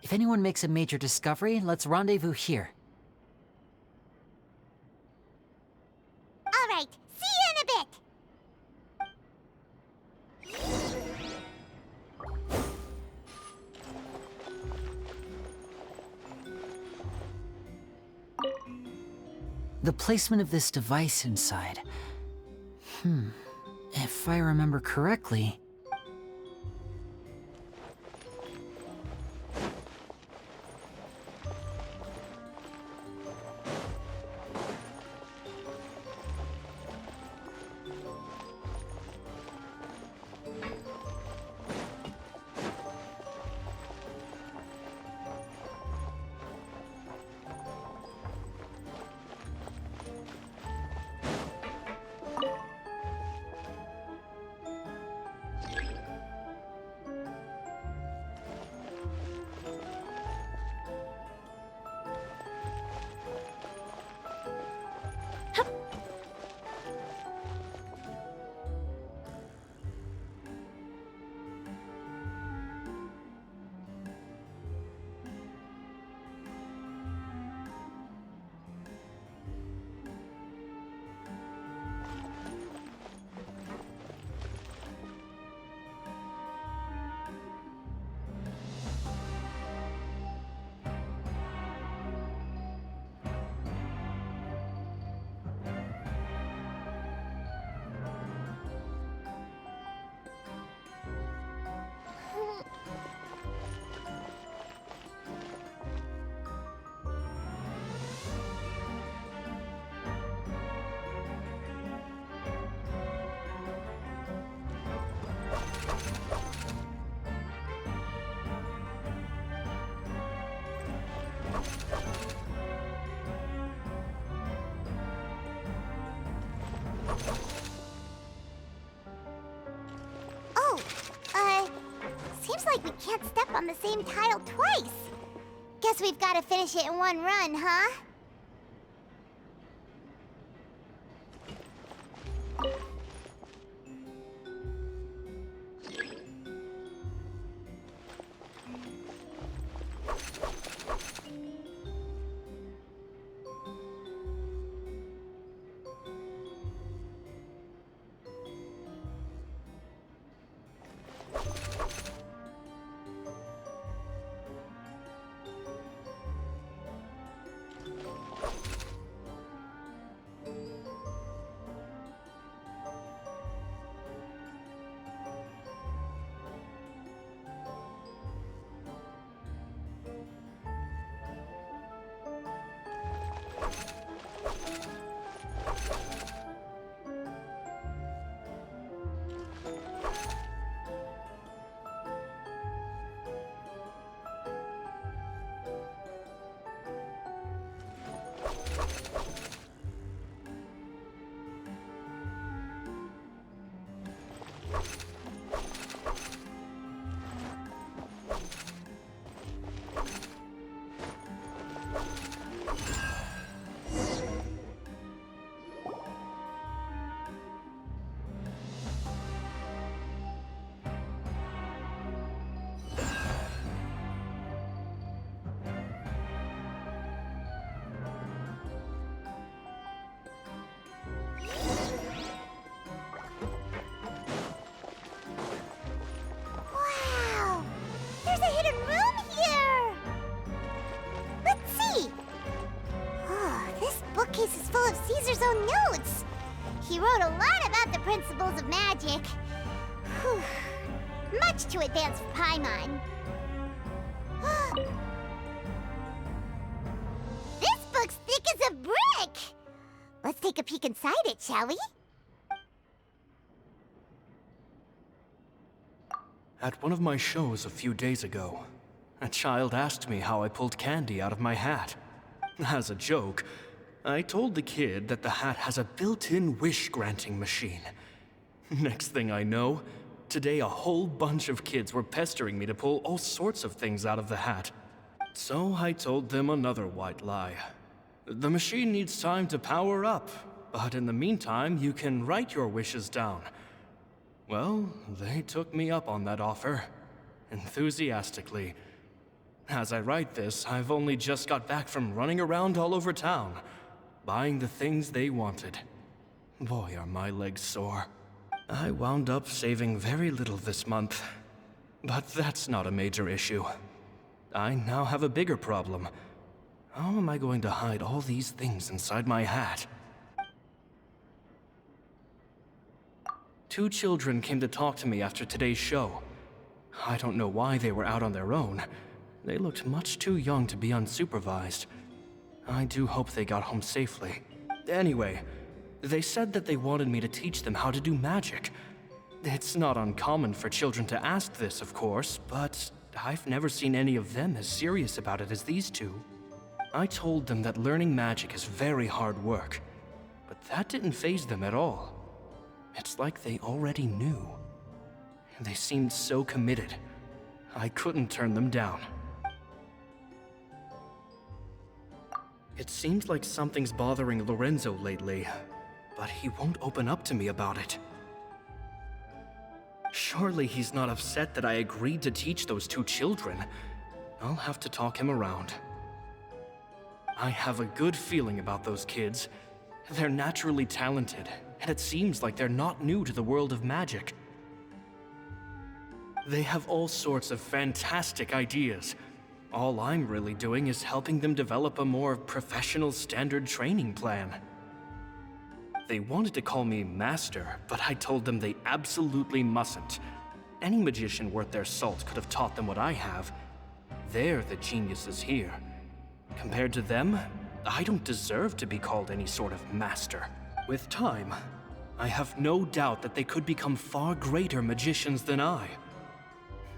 If anyone makes a major discovery, let's rendezvous here. All right, see you in a bit. The placement of this device inside. If I remember correctly... Oh, seems like we can't step on the same tile twice. Guess we've got to finish it in one run, huh? Caesar's own notes. He wrote a lot about the principles of magic. Whew. Much too advanced for Paimon. This book's thick as a brick! Let's take a peek inside it, shall we? At one of my shows a few days ago, a child asked me how I pulled candy out of my hat. As a joke, I told the kid that the hat has a built-in wish-granting machine. Next thing I know, today a whole bunch of kids were pestering me to pull all sorts of things out of the hat. So I told them another white lie. The machine needs time to power up, but in the meantime, you can write your wishes down. Well, they took me up on that offer, enthusiastically. As I write this, I've only just got back from running around all over town, buying the things they wanted. Boy, are my legs sore. I wound up saving very little this month, but that's not a major issue. I now have a bigger problem. How am I going to hide all these things inside my hat? 2 children came to talk to me after today's show. I don't know why they were out on their own. They looked much too young to be unsupervised. I do hope they got home safely. Anyway, they said that they wanted me to teach them how to do magic. It's not uncommon for children to ask this, of course, but I've never seen any of them as serious about it as these 2. I told them that learning magic is very hard work, but that didn't faze them at all. It's like they already knew. They seemed so committed. I couldn't turn them down. It seems like something's bothering Lorenzo lately, but he won't open up to me about it. Surely he's not upset that I agreed to teach those 2 children. I'll have to talk him around. I have a good feeling about those kids. They're naturally talented, and it seems like they're not new to the world of magic. They have all sorts of fantastic ideas. All I'm really doing is helping them develop a more professional standard training plan. They wanted to call me Master, but I told them they absolutely mustn't. Any magician worth their salt could have taught them what I have. They're the geniuses here. Compared to them, I don't deserve to be called any sort of Master. With time, I have no doubt that they could become far greater magicians than I.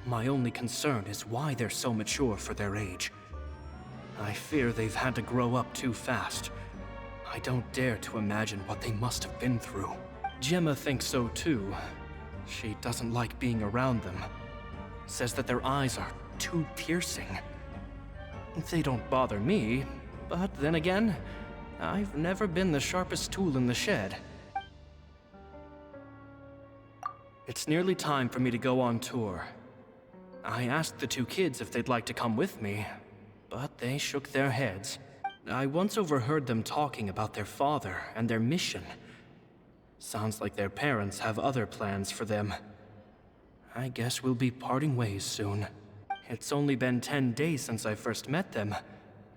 My only concern is why they're so mature for their age. I fear they've had to grow up too fast. I don't dare to imagine what they must have been through. Gemma thinks so too. She doesn't like being around them. Says that their eyes are too piercing. They don't bother me, but then again, I've never been the sharpest tool in the shed. It's nearly time for me to go on tour. I asked the two kids if they'd like to come with me, but they shook their heads. I once overheard them talking about their father and their mission. Sounds like their parents have other plans for them. I guess we'll be parting ways soon. It's only been 10 days since I first met them,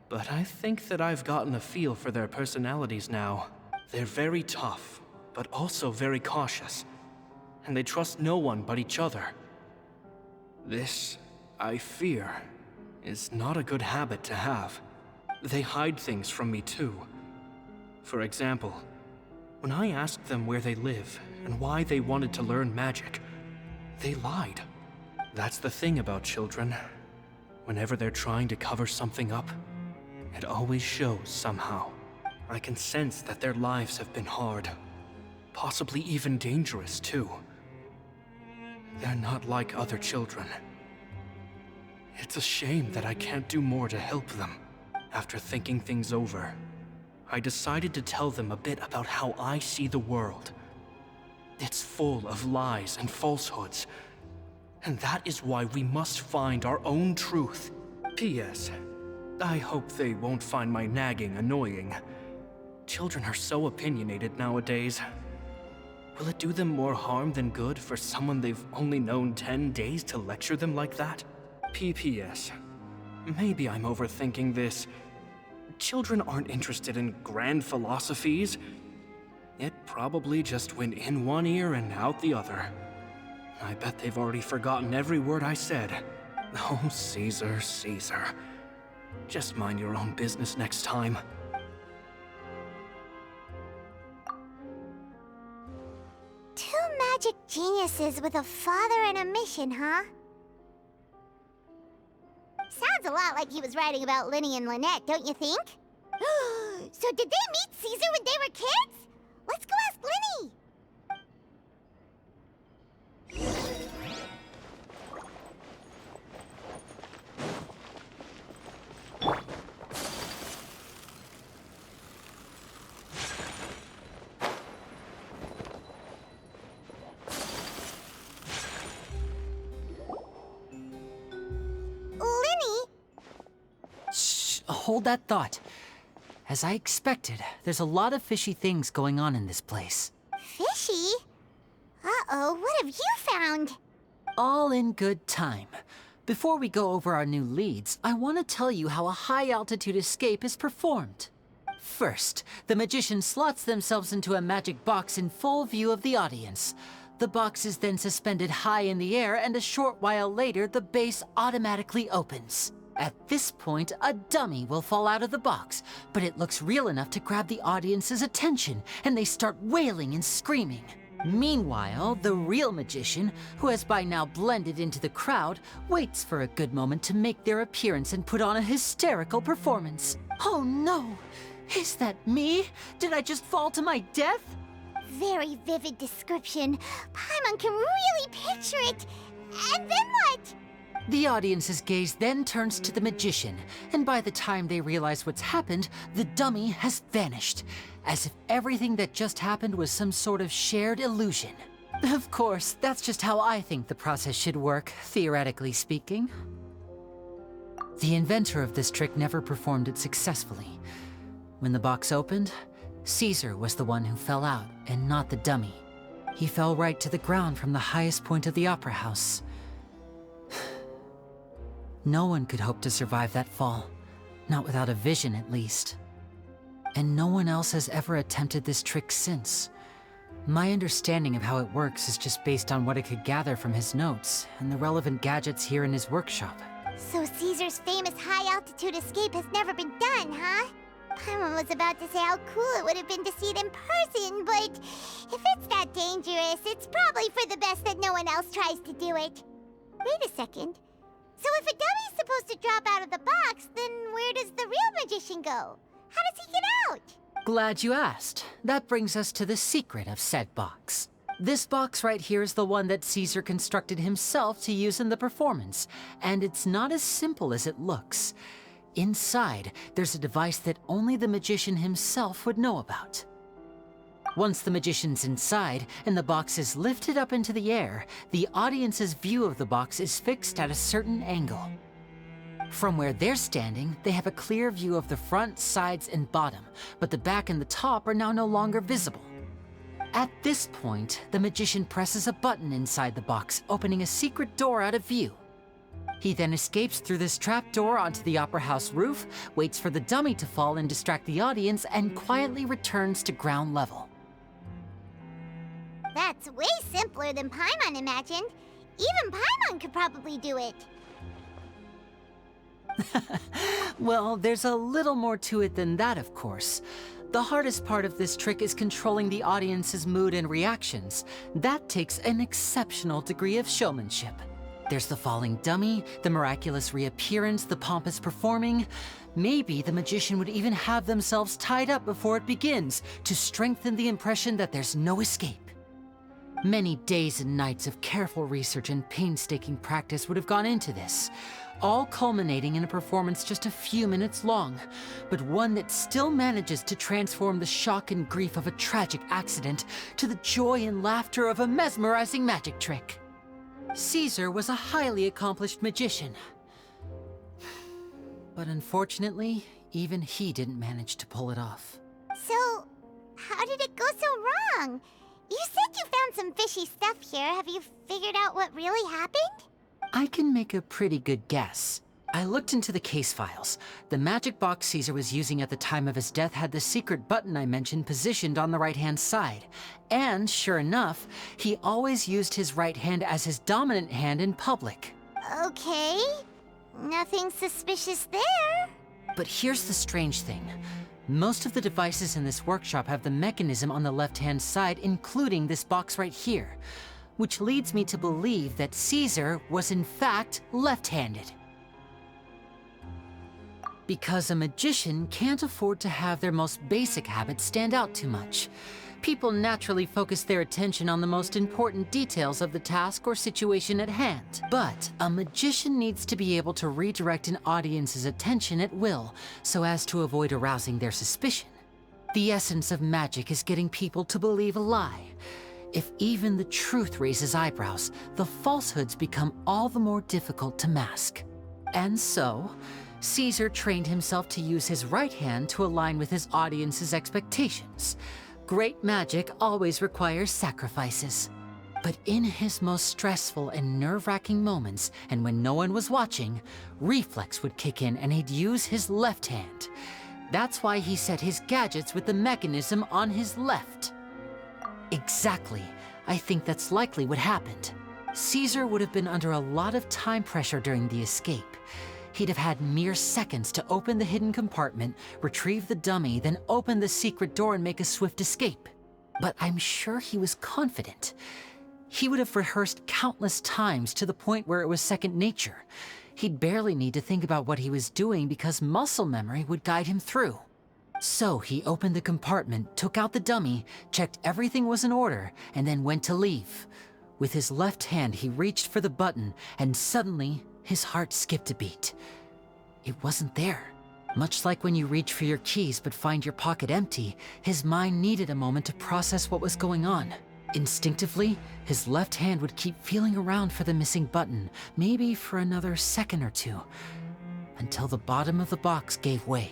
but I think that I've gotten a feel for their personalities now. They're very tough, but also very cautious, and they trust no one but each other. This, I fear, is not a good habit to have. They hide things from me too. For example, when I asked them where they live and why they wanted to learn magic, they lied. That's the thing about children. Whenever they're trying to cover something up, it always shows somehow. I can sense that their lives have been hard, possibly even dangerous too. They're not like other children. It's a shame that I can't do more to help them. After thinking things over, I decided to tell them a bit about how I see the world. It's full of lies and falsehoods, and that is why we must find our own truth. P.S. I hope they won't find my nagging annoying. Children are so opinionated nowadays. Will it do them more harm than good for someone they've only known 10 days to lecture them like that? P.P.S. Maybe I'm overthinking this. Children aren't interested in grand philosophies. It probably just went in one ear and out the other. I bet they've already forgotten every word I said. Oh, Caesar, Caesar. Just mind your own business next time. Two magic geniuses with a father and a mission, huh? Sounds a lot like he was writing about Linny and Lynette, don't you think? So did they meet Caesar when they were kids? Let's go ask Linny! Hold that thought. As I expected, there's a lot of fishy things going on in this place. Fishy? Uh-oh, what have you found? All in good time. Before we go over our new leads, I want to tell you how a high-altitude escape is performed. First, the magician slots themselves into a magic box in full view of the audience. The box is then suspended high in the air, and a short while later, the base automatically opens. At this point, a dummy will fall out of the box, but it looks real enough to grab the audience's attention, and they start wailing and screaming. Meanwhile, the real magician, who has by now blended into the crowd, waits for a good moment to make their appearance and put on a hysterical performance. Oh no! Is that me? Did I just fall to my death? Very vivid description. Paimon can really picture it. And then what? The audience's gaze then turns to the magician, and by the time they realize what's happened, the dummy has vanished, as if everything that just happened was some sort of shared illusion. Of course, that's just how I think the process should work, theoretically speaking. The inventor of this trick never performed it successfully. When the box opened, Caesar was the one who fell out, and not the dummy. He fell right to the ground from the highest point of the opera house. No one could hope to survive that fall. Not without a vision, at least. And no one else has ever attempted this trick since. My understanding of how it works is just based on what I could gather from his notes and the relevant gadgets here in his workshop. So Caesar's famous high-altitude escape has never been done, huh? Paimon was about to say how cool it would have been to see it in person, but if it's that dangerous, it's probably for the best that no one else tries to do it. Wait a second. So if a dummy's supposed to drop out of the box, then where does the real magician go? How does he get out? Glad you asked. That brings us to the secret of said box. This box right here is the one that Caesar constructed himself to use in the performance, and it's not as simple as it looks. Inside, there's a device that only the magician himself would know about. Once the magician's inside and the box is lifted up into the air, the audience's view of the box is fixed at a certain angle. From where they're standing, they have a clear view of the front, sides, and bottom, but the back and the top are now no longer visible. At this point, the magician presses a button inside the box, opening a secret door out of view. He then escapes through this trap door onto the opera house roof, waits for the dummy to fall and distract the audience, and quietly returns to ground level. That's way simpler than Paimon imagined. Even Paimon could probably do it. Well, there's a little more to it than that, of course. The hardest part of this trick is controlling the audience's mood and reactions. That takes an exceptional degree of showmanship. There's the falling dummy, the miraculous reappearance, the pompous performing. Maybe the magician would even have themselves tied up before it begins to strengthen the impression that there's no escape. Many days and nights of careful research and painstaking practice would have gone into this, all culminating in a performance just a few minutes long, but one that still manages to transform the shock and grief of a tragic accident to the joy and laughter of a mesmerizing magic trick. Caesar was a highly accomplished magician, but unfortunately, even he didn't manage to pull it off. So, how did it go so wrong? You said you found some fishy stuff here. Have you figured out what really happened? I can make a pretty good guess. I looked into the case files. The magic box Caesar was using at the time of his death had the secret button I mentioned positioned on the right-hand side. And sure enough, he always used his right hand as his dominant hand in public. Okay. Nothing suspicious there. But here's the strange thing. Most of the devices in this workshop have the mechanism on the left-hand side, including this box right here, which leads me to believe that Caesar was in fact left-handed. Because a magician can't afford to have their most basic habits stand out too much. People naturally focus their attention on the most important details of the task or situation at hand. But a magician needs to be able to redirect an audience's attention at will, so as to avoid arousing their suspicion. The essence of magic is getting people to believe a lie. If even the truth raises eyebrows, the falsehoods become all the more difficult to mask. And so, Caesar trained himself to use his right hand to align with his audience's expectations. Great magic always requires sacrifices. But in his most stressful and nerve-wracking moments, and when no one was watching, reflex would kick in and he'd use his left hand. That's why he set his gadgets with the mechanism on his left. Exactly. I think that's likely what happened. Caesar would have been under a lot of time pressure during the escape. He'd have had mere seconds to open the hidden compartment, retrieve the dummy, then open the secret door and make a swift escape. But I'm sure he was confident. He would have rehearsed countless times to the point where it was second nature. He'd barely need to think about what he was doing because muscle memory would guide him through. So he opened the compartment, took out the dummy, checked everything was in order, and then went to leave. With his left hand, he reached for the button, and suddenly, his heart skipped a beat. It wasn't there. Much like when you reach for your keys but find your pocket empty, his mind needed a moment to process what was going on. Instinctively, his left hand would keep feeling around for the missing button, maybe for another second or two, until the bottom of the box gave way.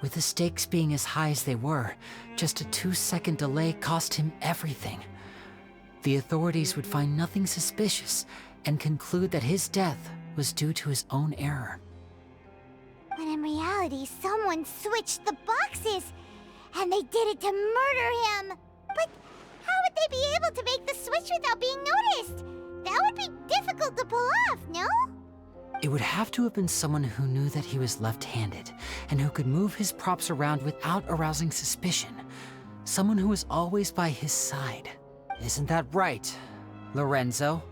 With the stakes being as high as they were, just a 2-second delay cost him everything. The authorities would find nothing suspicious and conclude that his death was due to his own error. When in reality, someone switched the boxes, and they did it to murder him. But how would they be able to make the switch without being noticed? That would be difficult to pull off, no? It would have to have been someone who knew that he was left-handed and who could move his props around without arousing suspicion. Someone who was always by his side. Isn't that right, Lorenzo?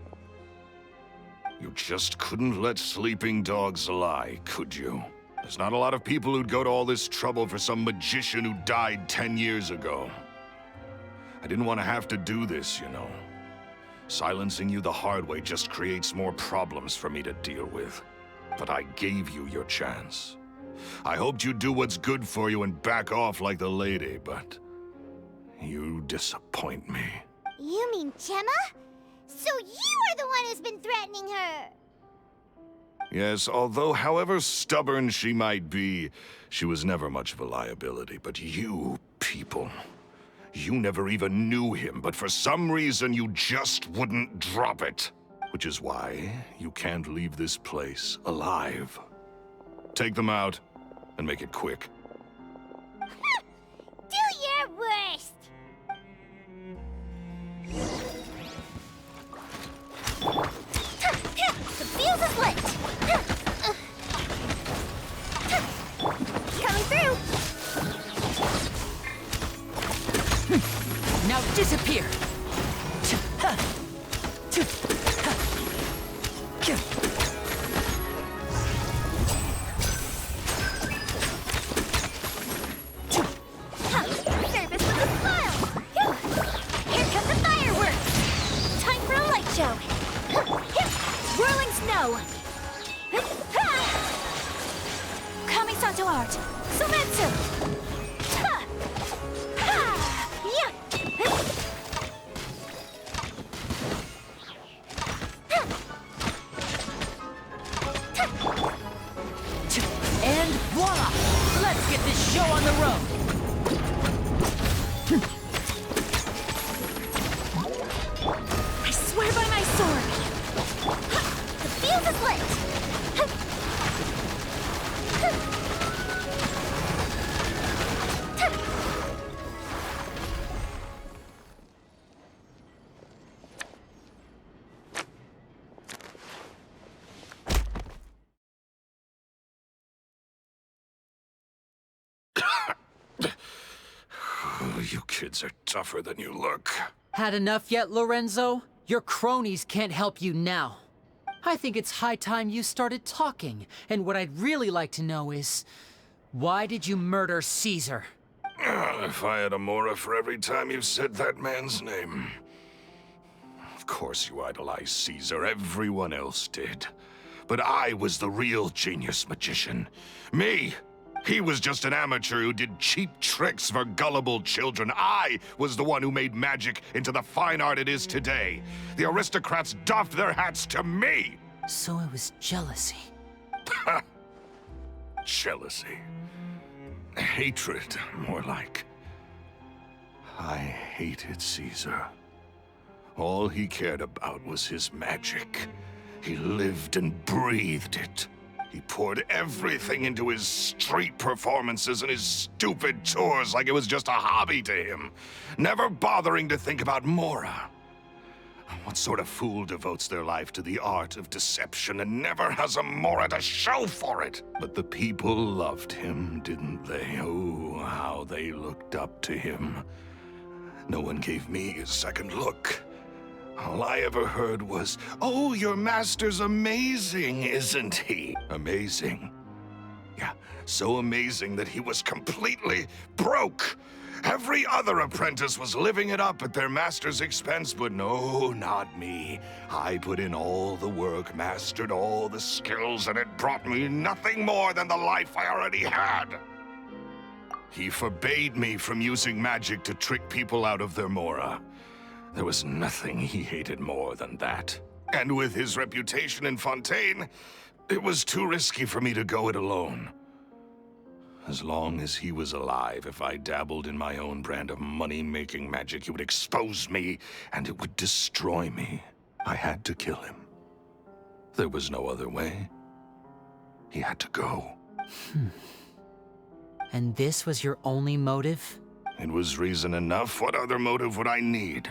You just couldn't let sleeping dogs lie, could you? The There's not a lot of people who'd go to all this trouble for some magician who died 10 years ago. I didn't want to have to do this, you know. Silencing you the hard way just creates more problems for me to deal with. But I gave you your chance. I hoped you'd do what's good for you and back off like the lady, but you disappoint me. You mean Gemma? So you are the one who's been threatening her! Yes, although however stubborn she might be, she was never much of a liability. But you people, you never even knew him, but for some reason you just wouldn't drop it. Which is why you can't leave this place alive. Take them out, and make it quick. Do your worst! The fuse is lit! Coming through! Now disappear! Service with a smile! Here come the fireworks! Time for a light show! Whirling snow! Kami-santo art! Sumetsu! And voila! Let's get this show on the road! I swear by my sword! The fuse is lit! You kids are tougher than you look. Had enough yet, Lorenzo? Your cronies can't help you now. I think it's high time you started talking, and what I'd really like to know is, why did you murder Caesar? If I had a mora for every time you said that man's name. Of course you idolized Caesar, everyone else did. But I was the real genius magician. Me! He was just an amateur who did cheap tricks for gullible children. I was the one who made magic into the fine art it is today. The aristocrats doffed their hats to me! So it was jealousy. Jealousy. Hatred, more like. I hated Caesar. All he cared about was his magic. He lived and breathed it. He poured everything into his street performances and his stupid tours like it was just a hobby to him, never bothering to think about mora. What sort of fool devotes their life to the art of deception and never has a mora to show for it? But the people loved him, didn't they? Oh, how they looked up to him. No one gave me a second look. All I ever heard was, "Oh, your master's amazing, isn't he?" Amazing. Yeah, so amazing that he was completely broke. Every other apprentice was living it up at their master's expense, but no, not me. I put in all the work, mastered all the skills, and it brought me nothing more than the life I already had. He forbade me from using magic to trick people out of their mora. There was nothing he hated more than that. And with his reputation in Fontaine, it was too risky for me to go it alone. As long as he was alive, if I dabbled in my own brand of money-making magic, he would expose me, and it would destroy me. I had to kill him. There was no other way. He had to go. And this was your only motive? It was reason enough. What other motive would I need?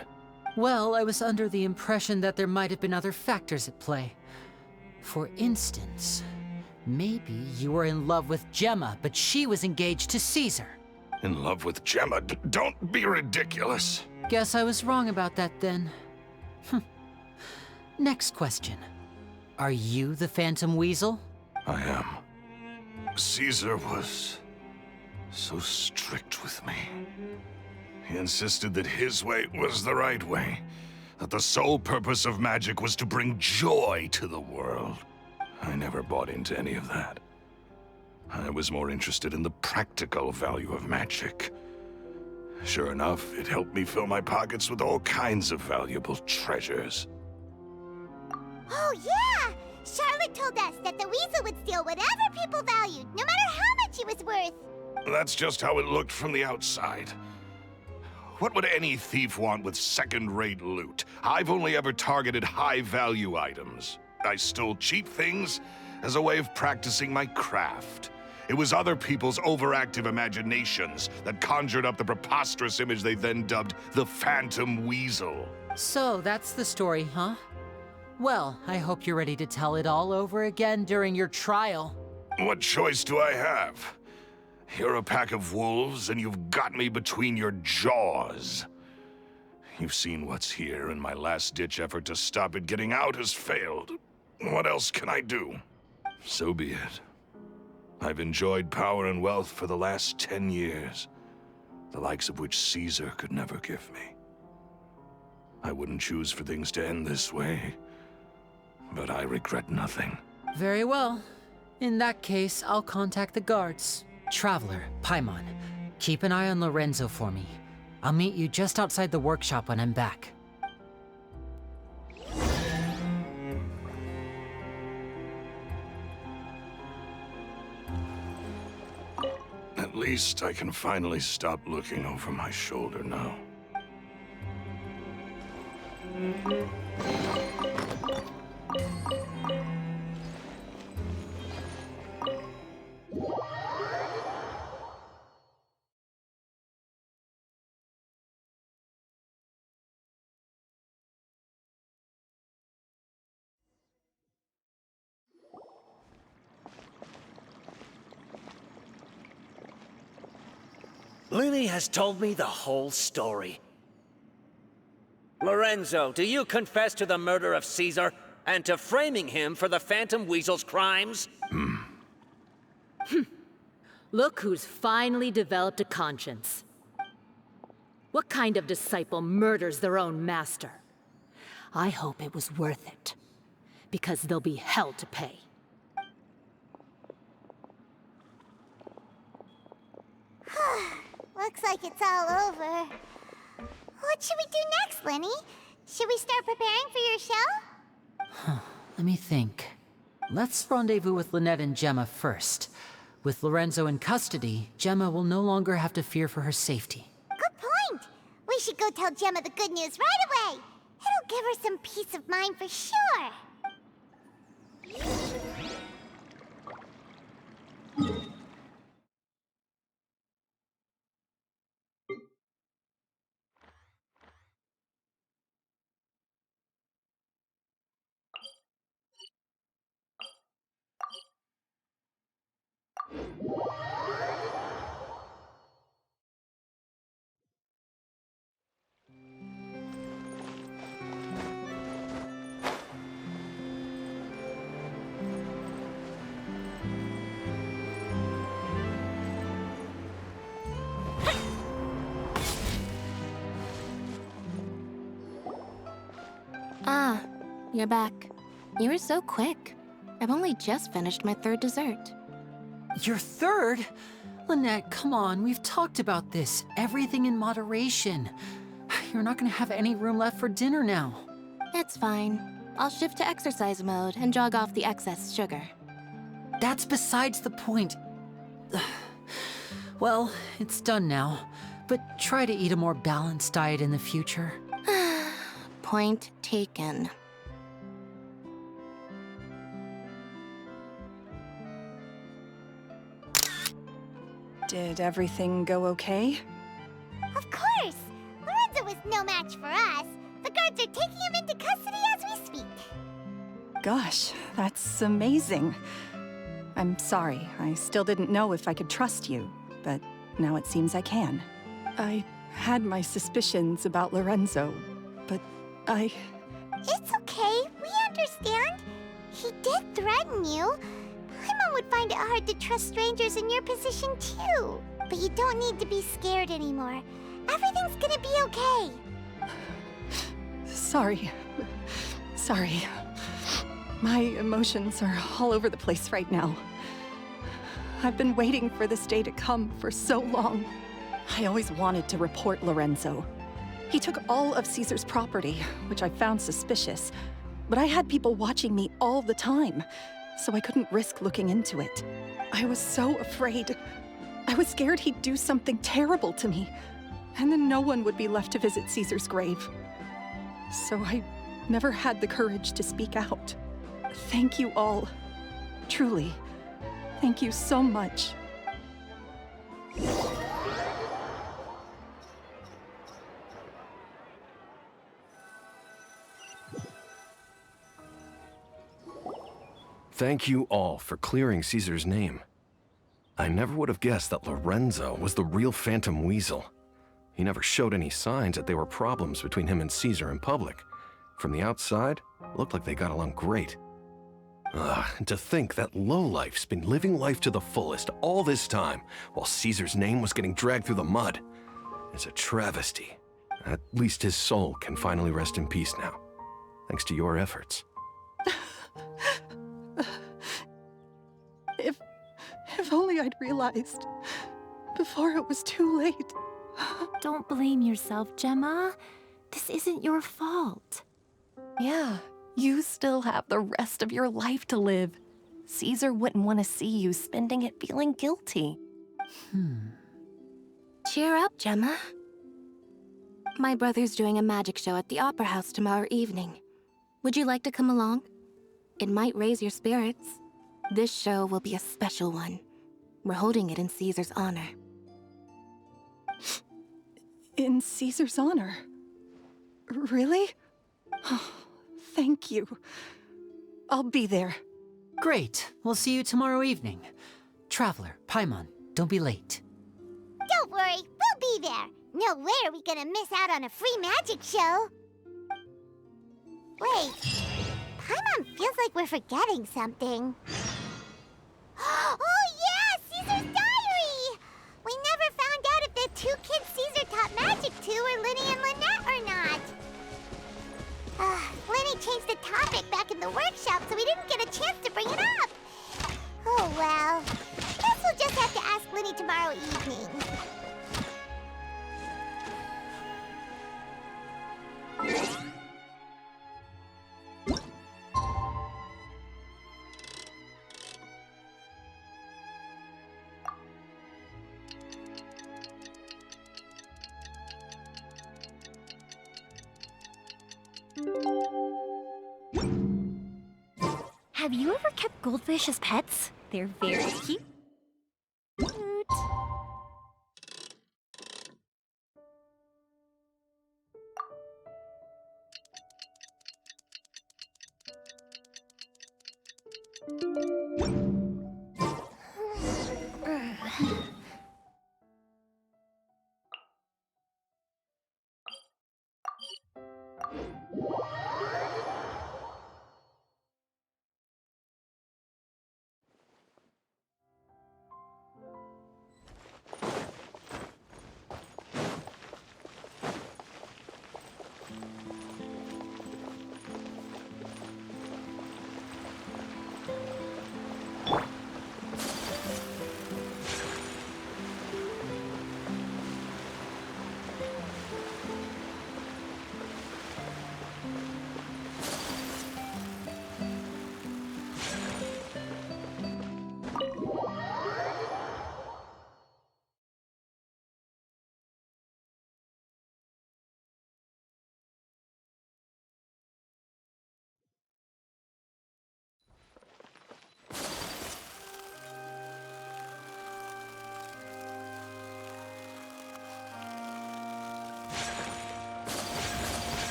Well, I was under the impression that there might have been other factors at play. For instance, maybe you were in love with Gemma, but she was engaged to Caesar. In love with Gemma? Don't be ridiculous. Guess I was wrong about that then. Next question. Are you the Phantom Weasel? I am. Caesar was so strict with me. He insisted that his way was the right way, that the sole purpose of magic was to bring joy to the world. I never bought into any of that. I was more interested in the practical value of magic. Sure enough, it helped me fill my pockets with all kinds of valuable treasures. Oh, yeah! Charlotte told us that the weasel would steal whatever people valued, no matter how much it was worth. That's just how it looked from the outside. What would any thief want with second-rate loot? I've only ever targeted high-value items. I stole cheap things as a way of practicing my craft. It was other people's overactive imaginations that conjured up the preposterous image they then dubbed the Phantom Weasel. So that's the story, huh? Well, I hope you're ready to tell it all over again during your trial. What choice do I have? You're a pack of wolves, and you've got me between your jaws. You've seen what's here, and my last-ditch effort to stop it getting out has failed. What else can I do? So be it. I've enjoyed power and wealth for the last 10 years, the likes of which Caesar could never give me. I wouldn't choose for things to end this way, but I regret nothing. Very well. In that case, I'll contact the guards. Traveler, Paimon, keep an eye on Lorenzo for me. I'll meet you just outside the workshop when I'm back. At least I can finally stop looking over my shoulder now. Lily has told me the whole story. Lorenzo, do you confess to the murder of Caesar and to framing him for the Phantom Weasel's crimes? Look who's finally developed a conscience. What kind of disciple murders their own master? I hope it was worth it, because there'll be hell to pay. Looks like it's all over. What should we do next, Lenny? Should we start preparing for your show? Let me think. Let's rendezvous with Lynette and Gemma first. With Lorenzo in custody, Gemma will no longer have to fear for her safety. Good point. We should go tell Gemma the good news right away. It'll give her some peace of mind for sure. Ah, you're back. You were so quick. I've only just finished my third dessert. Your third? Lynette, come on, we've talked about this. Everything in moderation. You're not gonna have any room left for dinner now. It's fine. I'll shift to exercise mode and jog off the excess sugar. That's besides the point. Well, it's done now, but try to eat a more balanced diet in the future. Point taken. Did everything go okay? Of course! Lorenzo was no match for us. The guards are taking him into custody as we speak. Gosh, that's amazing. I'm sorry, I still didn't know if I could trust you, but now it seems I can. I had my suspicions about Lorenzo, but It's okay, we understand. He did threaten you. Paimon would find it hard to trust strangers in your position too. But you don't need to be scared anymore. Everything's gonna be okay. Sorry. Sorry. My emotions are all over the place right now. I've been waiting for this day to come for so long. I always wanted to report Lorenzo. He took all of Caesar's property, which I found suspicious, but I had people watching me all the time, so I couldn't risk looking into it. I was so afraid. I was scared he'd do something terrible to me, and then no one would be left to visit Caesar's grave. So I never had the courage to speak out. Thank you all. Truly. Thank you so much. Thank you all for clearing Caesar's name. I never would have guessed that Lorenzo was the real Phantom Weasel. He never showed any signs that there were problems between him and Caesar in public. From the outside, it looked like they got along great. And to think that lowlife's been living life to the fullest all this time, while Caesar's name was getting dragged through the mud. It's a travesty. At least his soul can finally rest in peace now, thanks to your efforts. If only I'd realized before it was too late. Don't blame yourself, Gemma. This isn't your fault. Yeah, you still have the rest of your life to live. Caesar wouldn't want to see you spending it feeling guilty. Cheer up, Gemma. My brother's doing a magic show at the Opera House tomorrow evening. Would you like to come along? It might raise your spirits. This show will be a special one. We're holding it in Caesar's honor. In Caesar's honor? Really? Oh, thank you. I'll be there. Great. We'll see you tomorrow evening. Traveler, Paimon, don't be late. Don't worry, we'll be there. No way are we gonna miss out on a free magic show. Wait, Paimon feels like we're forgetting something. Oh yeah, Caesar's diary! We never found out if the two kids Caesar taught magic to were Linny and Lynette or not. Linny changed the topic back in the workshop, so we didn't get a chance to bring it up. Oh well, guess we'll just have to ask Linny tomorrow evening. Have you ever kept goldfish as pets? They're very cute.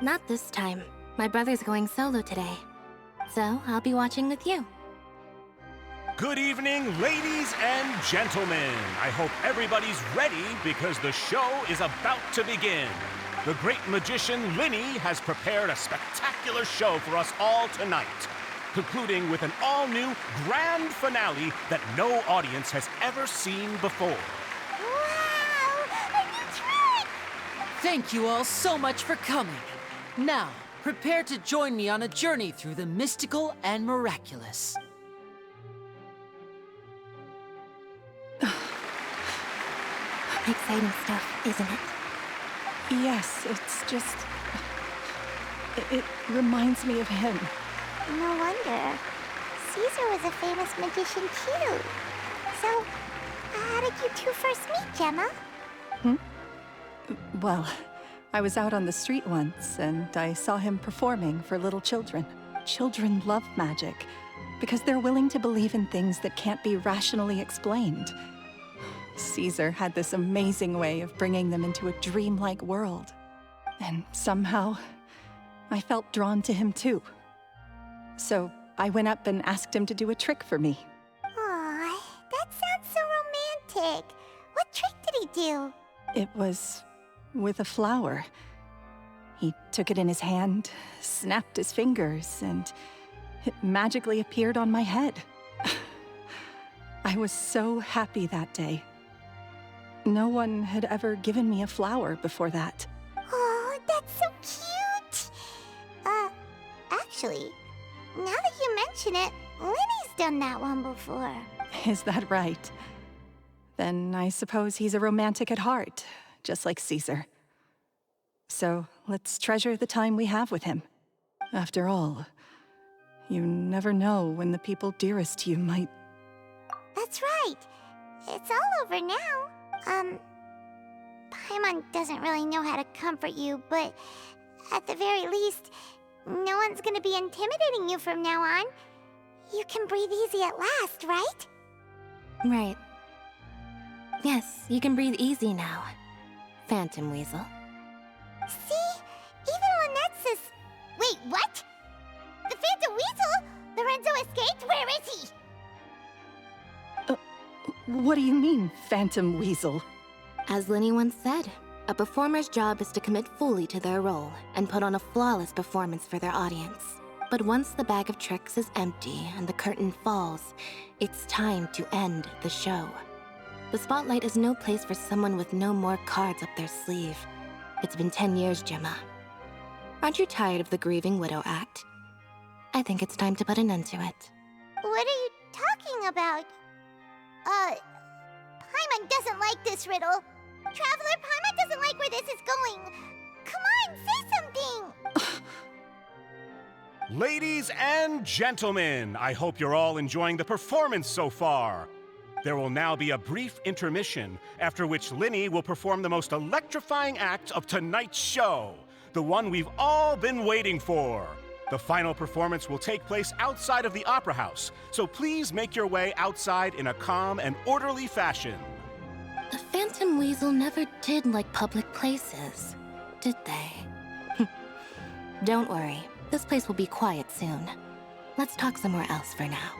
Not this time. My brother's going solo today. So I'll be watching with you. Good evening, ladies and gentlemen. I hope everybody's ready because the show is about to begin. The great magician Linny has prepared a spectacular show for us all tonight, concluding with an all-new grand finale that no audience has ever seen before. Wow! A new trick! Thank you all so much for coming. Now, prepare to join me on a journey through the mystical and miraculous. Exciting stuff, isn't it? Yes, it's just... It reminds me of him. No wonder. Caesar was a famous magician too. So, how did you two first meet, Gemma? Well, I was out on the street once, and I saw him performing for little children. Children love magic, because they're willing to believe in things that can't be rationally explained. Caesar had this amazing way of bringing them into a dreamlike world. And somehow, I felt drawn to him too. So I went up and asked him to do a trick for me. Aw, that sounds so romantic. What trick did he do? It was with a flower. He took it in his hand, snapped his fingers, and it magically appeared on my head. I was so happy that day. No one had ever given me a flower before that. Oh, that's so cute! Actually, now that you mention it, Linny's done that one before. Is that right? Then I suppose he's a romantic at heart, just like Caesar. So let's treasure the time we have with him. After all, you never know when the people dearest to you might... That's right. It's all over now. Paimon doesn't really know how to comfort you, but at the very least, no one's gonna be intimidating you from now on. You can breathe easy at last, right? Right. Yes, you can breathe easy now, Phantom Weasel. See? Even Lynette says... Wait, what? The Phantom Weasel? Lorenzo escaped? Where is he? What do you mean, Phantom Weasel? As Linny once said, a performer's job is to commit fully to their role and put on a flawless performance for their audience. But once the bag of tricks is empty and the curtain falls, it's time to end the show. The spotlight is no place for someone with no more cards up their sleeve. It's been 10 years, Gemma. Aren't you tired of the grieving widow act? I think it's time to put an end to it. What are you talking about? Paimon doesn't like this riddle. Traveler, Paimon doesn't like where this is going. Come on, say something! Ladies and gentlemen, I hope you're all enjoying the performance so far. There will now be a brief intermission, after which Linny will perform the most electrifying act of tonight's show, the one we've all been waiting for. The final performance will take place outside of the Opera House, so please make your way outside in a calm and orderly fashion. The Phantom Weasel never did like public places, did they? Don't worry, this place will be quiet soon. Let's talk somewhere else for now.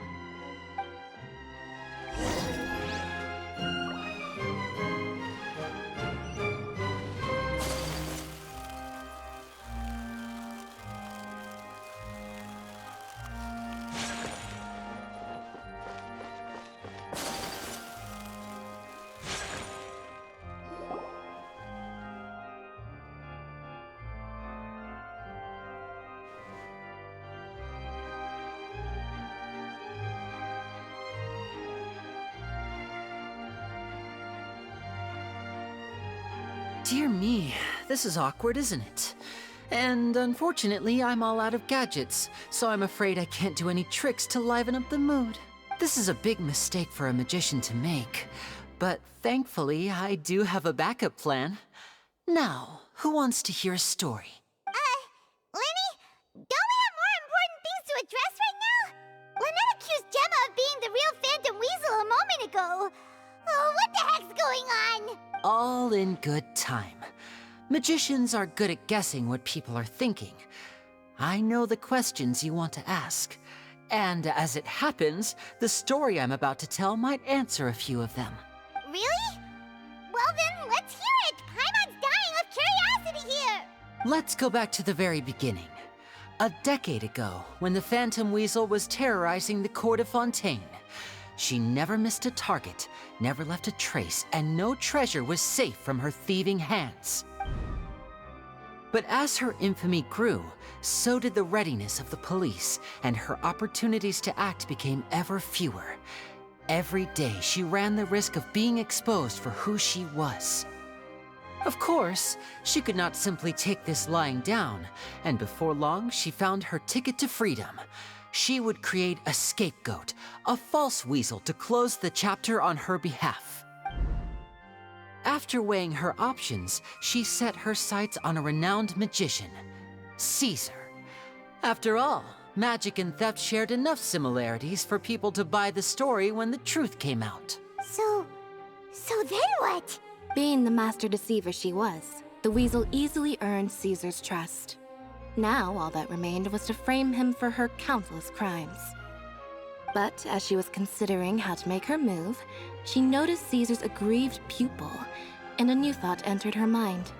Dear me, this is awkward, isn't it? And unfortunately, I'm all out of gadgets, so I'm afraid I can't do any tricks to liven up the mood. This is a big mistake for a magician to make, but thankfully, I do have a backup plan. Now, who wants to hear a story? Linny? Don't we have more important things to address right now? Lynette accused Gemma of being the real Phantom Weasel a moment ago. Oh, what the heck's going on? All in good time. Magicians are good at guessing what people are thinking. I know the questions you want to ask. And as it happens, the story I'm about to tell might answer a few of them. Really? Well then, let's hear it! Paimon's dying of curiosity here! Let's go back to the very beginning. A decade ago, when the Phantom Weasel was terrorizing the court of Fontaine. She never missed a target, never left a trace, and no treasure was safe from her thieving hands. But as her infamy grew, so did the readiness of the police, and her opportunities to act became ever fewer. Every day, she ran the risk of being exposed for who she was. Of course, she could not simply take this lying down, and before long, she found her ticket to freedom. She would create a scapegoat, a false weasel to close the chapter on her behalf. After weighing her options, she set her sights on a renowned magician, Caesar. After all, magic and theft shared enough similarities for people to buy the story when the truth came out. So then what? Being the master deceiver she was, the weasel easily earned Caesar's trust. Now all that remained was to frame him for her countless crimes. But as she was considering how to make her move, she noticed Caesar's aggrieved pupil, and a new thought entered her mind.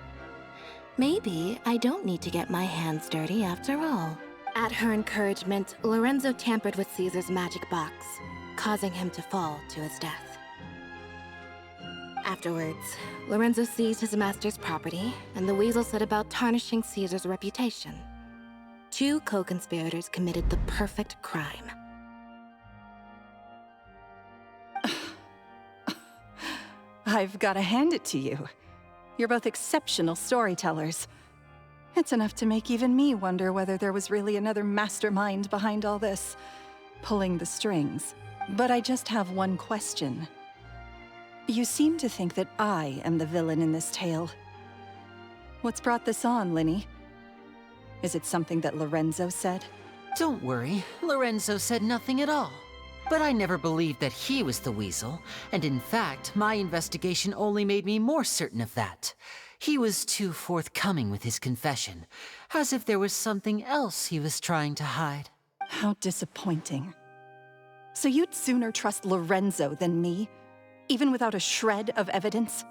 Maybe I don't need to get my hands dirty after all. At her encouragement, Lorenzo tampered with Caesar's magic box, causing him to fall to his death. Afterwards, Lorenzo seized his master's property, and the weasel set about tarnishing Caesar's reputation. Two co-conspirators committed the perfect crime. I've got to hand it to you. You're both exceptional storytellers. It's enough to make even me wonder whether there was really another mastermind behind all this, pulling the strings. But I just have one question. You seem to think that I am the villain in this tale. What's brought this on, Linny? Is it something that Lorenzo said? Don't worry, Lorenzo said nothing at all. But I never believed that he was the weasel, and in fact, my investigation only made me more certain of that. He was too forthcoming with his confession, as if there was something else he was trying to hide. How disappointing. So you'd sooner trust Lorenzo than me, even without a shred of evidence?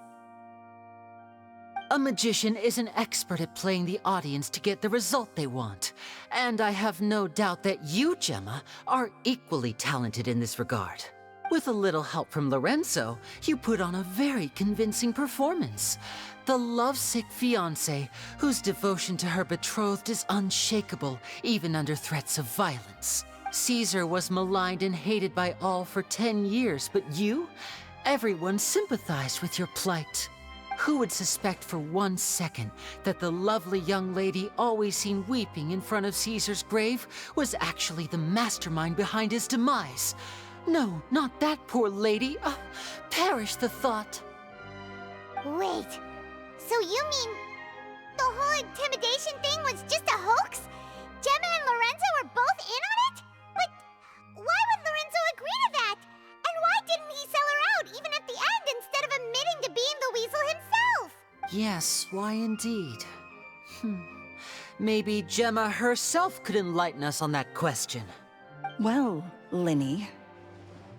A magician is an expert at playing the audience to get the result they want. And I have no doubt that you, Gemma, are equally talented in this regard. With a little help from Lorenzo, you put on a very convincing performance. The lovesick fiancé, whose devotion to her betrothed is unshakable, even under threats of violence. Caesar was maligned and hated by all for 10 years, but you? Everyone sympathized with your plight. Who would suspect for 1 second that the lovely young lady always seen weeping in front of Caesar's grave was actually the mastermind behind his demise? No, not that poor lady. Perish the thought. Wait, so you mean the whole intimidation thing was just a hoax? Gemma and Lorenzo were both in on it? But why would Lorenzo agree to that? And why didn't he sell her out even at the end instead of admitting to being the weasel himself? Yes, why indeed? Maybe Gemma herself could enlighten us on that question. Well, Linny,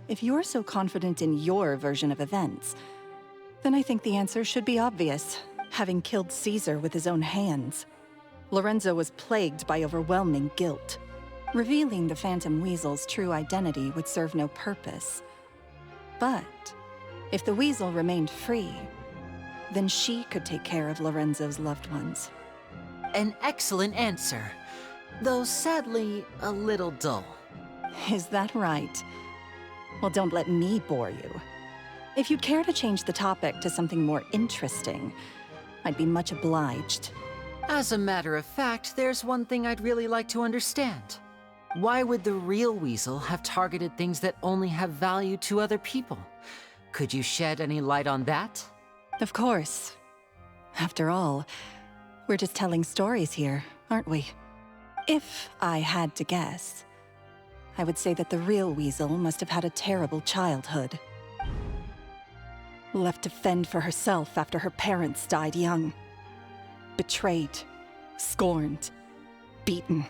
if you're so confident in your version of events, then I think the answer should be obvious. Having killed Caesar with his own hands, Lorenzo was plagued by overwhelming guilt. Revealing the Phantom Weasel's true identity would serve no purpose. But if the weasel remained free, then she could take care of Lorenzo's loved ones. An excellent answer, though sadly a little dull. Is that right? Well, don't let me bore you. If you'd care to change the topic to something more interesting, I'd be much obliged. As a matter of fact, there's one thing I'd really like to understand. Why would the real weasel have targeted things that only have value to other people? Could you shed any light on that? Of course. After all, we're just telling stories here, aren't we? If I had to guess, I would say that the real weasel must have had a terrible childhood. Left to fend for herself after her parents died young. betrayed, scorned, beaten.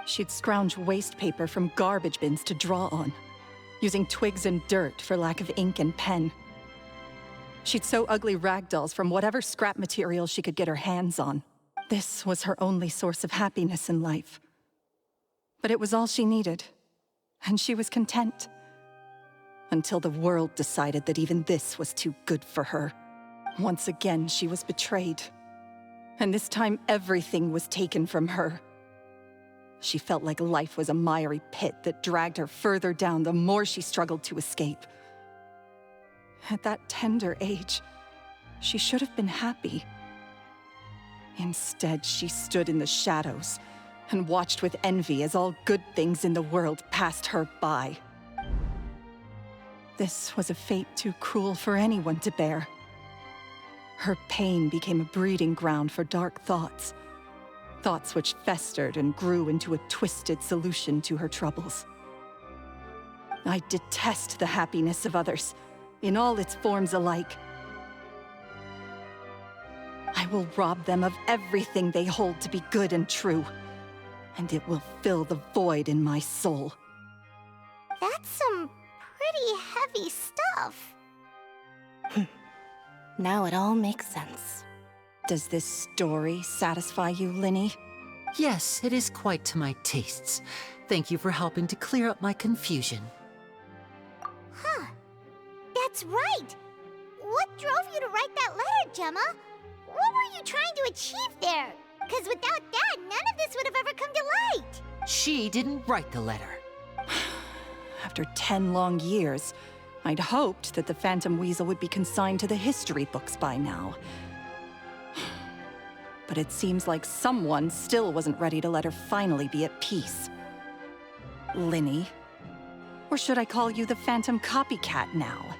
She'd scrounge waste paper from garbage bins to draw on, using twigs and dirt for lack of ink and pen. She'd sew ugly rag dolls from whatever scrap material she could get her hands on. This was her only source of happiness in life. But it was all she needed, and she was content. Until the world decided that even this was too good for her. Once again, she was betrayed. And this time, everything was taken from her. She felt like life was a miry pit that dragged her further down the more she struggled to escape. At that tender age, she should have been happy. Instead, she stood in the shadows and watched with envy as all good things in the world passed her by. This was a fate too cruel for anyone to bear. Her pain became a breeding ground for dark thoughts. Thoughts which festered and grew into a twisted solution to her troubles. I detest the happiness of others, in all its forms alike. I will rob them of everything they hold to be good and true, and it will fill the void in my soul. That's some pretty heavy stuff. Now it all makes sense. Does this story satisfy you, Linny? Yes, it is quite to my tastes. Thank you for helping to clear up my confusion. Huh. That's right. What drove you to write that letter, Gemma? What were you trying to achieve there? Because without that, none of this would have ever come to light. She didn't write the letter. After 10 long years, I'd hoped that the Phantom Weasel would be consigned to the history books by now. But it seems like someone still wasn't ready to let her finally be at peace. Linny. Or should I call you the Phantom Copycat now?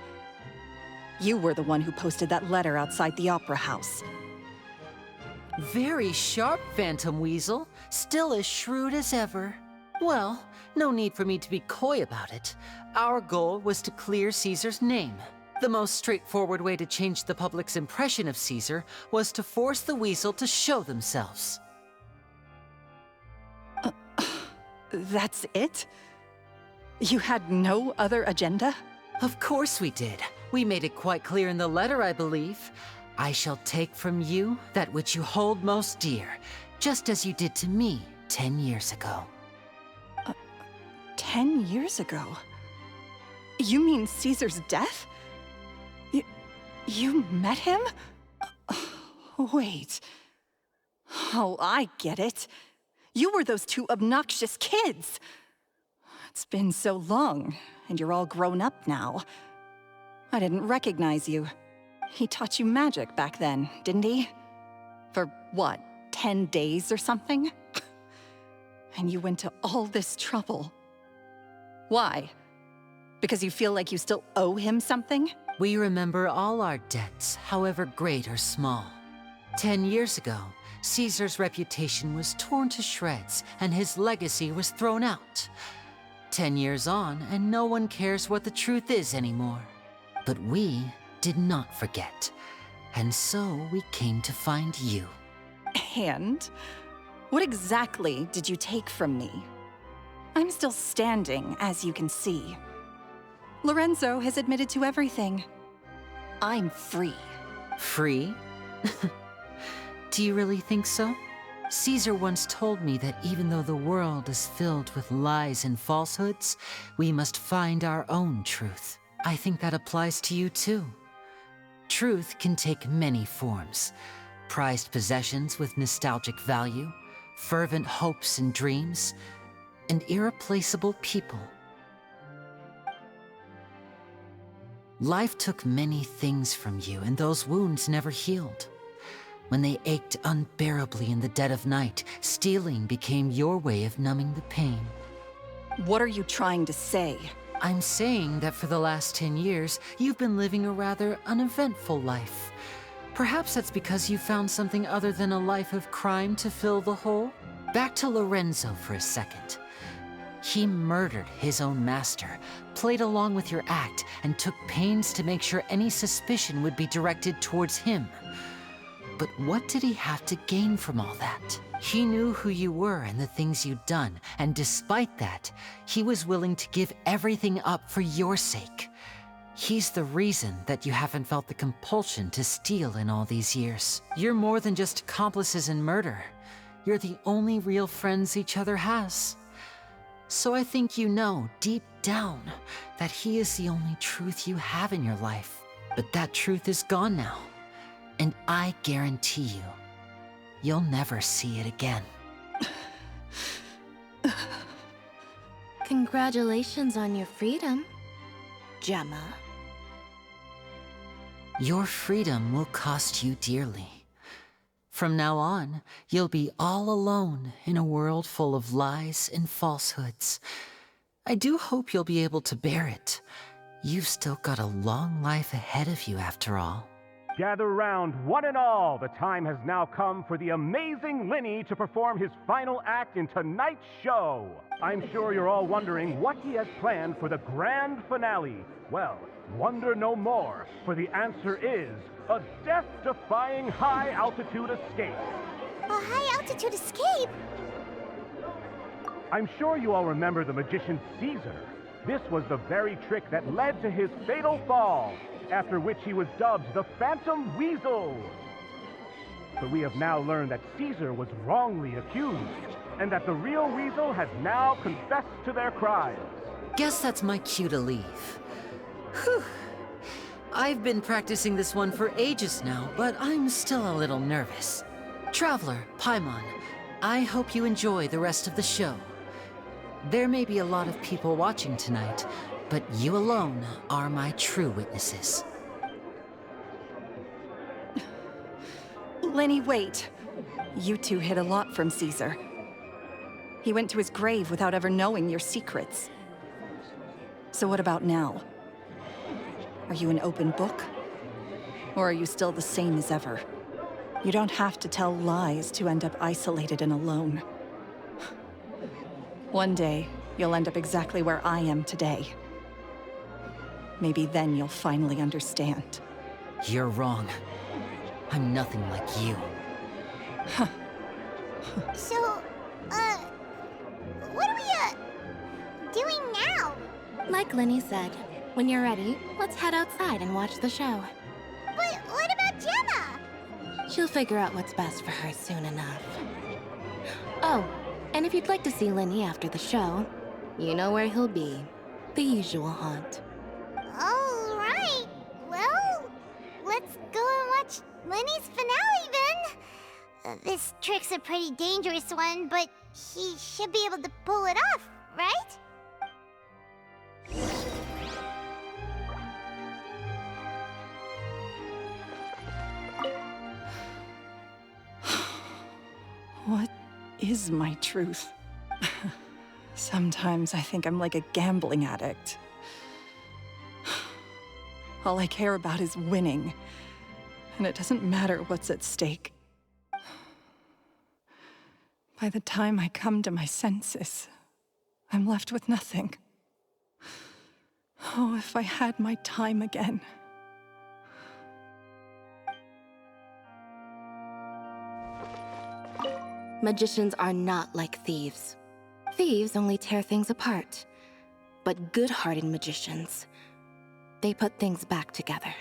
You were the one who posted that letter outside the Opera House. Very sharp, Phantom Weasel. Still as shrewd as ever. Well, no need for me to be coy about it. Our goal was to clear Caesar's name. The most straightforward way to change the public's impression of Caesar was to force the Weasel to show themselves. That's it? You had no other agenda? Of course we did. We made it quite clear in the letter, I believe. I shall take from you that which you hold most dear, just as you did to me 10 years ago. 10 years ago? You mean Caesar's death? You met him? Wait. Oh, I get it. You were those two obnoxious kids. It's been so long, and you're all grown up now. I didn't recognize you. He taught you magic back then, didn't he? For what, 10 days or something? And you went to all this trouble. Why? Because you feel like you still owe him something? We remember all our debts, however great or small. 10 years ago, Caesar's reputation was torn to shreds, and his legacy was thrown out. 10 years on, and no one cares what the truth is anymore. But we did not forget, and so we came to find you. And? What exactly did you take from me? I'm still standing, as you can see. Lorenzo has admitted to everything. I'm free. Free? Do you really think so? Caesar once told me that even though the world is filled with lies and falsehoods, we must find our own truth. I think that applies to you too. Truth can take many forms. Prized possessions with nostalgic value, fervent hopes and dreams, and irreplaceable people. Life took many things from you, and those wounds never healed. When they ached unbearably in the dead of night, stealing became your way of numbing the pain. What are you trying to say? I'm saying that for the last 10 years, you've been living a rather uneventful life. Perhaps that's because you found something other than a life of crime to fill the hole? Back to Lorenzo for a second. He murdered his own master, played along with your act, and took pains to make sure any suspicion would be directed towards him. But what did he have to gain from all that? He knew who you were and the things you'd done, and despite that, he was willing to give everything up for your sake. He's the reason that you haven't felt the compulsion to steal in all these years. You're more than just accomplices in murder. You're the only real friends each other has. So I think you know, deep down, that he is the only truth you have in your life. But that truth is gone now. And I guarantee you, you'll never see it again. Congratulations on your freedom, Gemma. Your freedom will cost you dearly. From now on, you'll be all alone in a world full of lies and falsehoods. I do hope you'll be able to bear it. You've still got a long life ahead of you after all. Gather round, one and all. The time has now come for the amazing Linny to perform his final act in tonight's show. I'm sure you're all wondering what he has planned for the grand finale. Well, wonder no more, for the answer is a death-defying high-altitude escape. A high-altitude escape? I'm sure you all remember the magician Caesar. This was the very trick that led to his fatal fall, after which he was dubbed the Phantom Weasel. But we have now learned that Caesar was wrongly accused, and that the real Weasel has now confessed to their crimes. Guess that's my cue to leave. Whew. I've been practicing this one for ages now, but I'm still a little nervous. Traveler, Paimon, I hope you enjoy the rest of the show. There may be a lot of people watching tonight, but you alone are my true witnesses. Linny, wait. You two hid a lot from Caesar. He went to his grave without ever knowing your secrets. So what about now? Are you an open book? Or are you still the same as ever? You don't have to tell lies to end up isolated and alone. One day, you'll end up exactly where I am today. Maybe then you'll finally understand. You're wrong. I'm nothing like you. So, what are we, doing now? Like Linny said, when you're ready, let's head outside and watch the show. But what about Gemma? She'll figure out what's best for her soon enough. Oh, and if you'd like to see Linny after the show, you know where he'll be. The usual haunt. All right. Well, let's go and watch Linny's finale then. This trick's a pretty dangerous one, but he should be able to pull it off, right? What is my truth? Sometimes I think I'm like a gambling addict. All I care about is winning, and it doesn't matter what's at stake. By the time I come to my senses, I'm left with nothing. Oh, if I had my time again. Magicians are not like thieves. Thieves only tear things apart. But good-hearted magicians, they put things back together.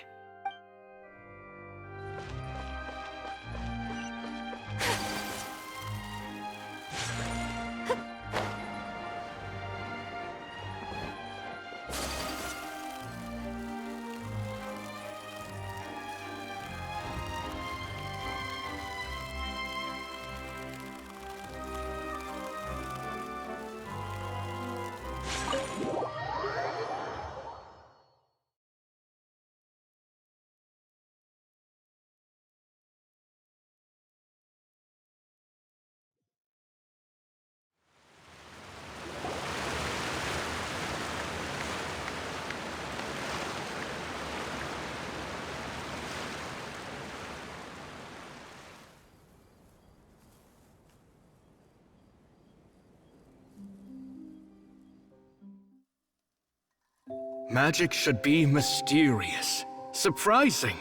Magic should be mysterious, surprising,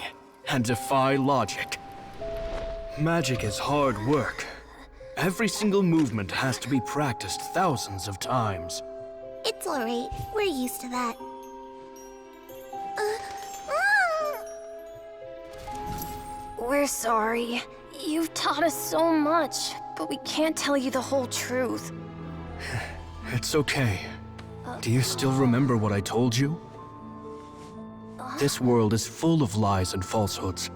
and defy logic. Magic is hard work. Every single movement has to be practiced thousands of times. It's alright. We're used to that. We're sorry. You've taught us so much, but we can't tell you the whole truth. It's okay. Do you still remember what I told you? This world is full of lies and falsehoods.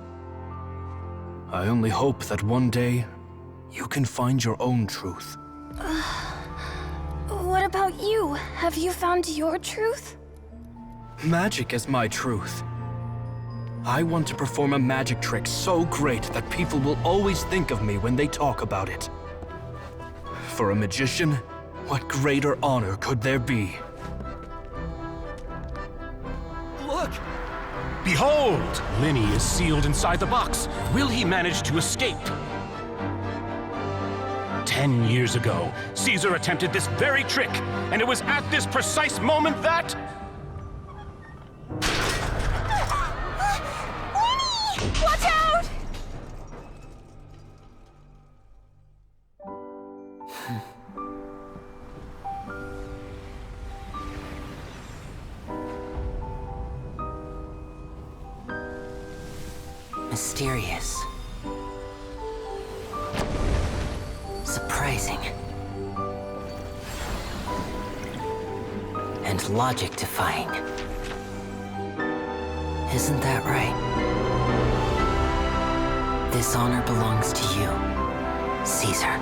I only hope that one day, you can find your own truth. What about you? Have you found your truth? Magic is my truth. I want to perform a magic trick so great that people will always think of me when they talk about it. For a magician, what greater honor could there be? Look! Behold! Linny is sealed inside the box. Will he manage to escape? 10 years ago, Caesar attempted this very trick, and it was at this precise moment that... Watch out! Mysterious. Surprising. And logic-defying. Isn't that right? This honor belongs to you, Caesar.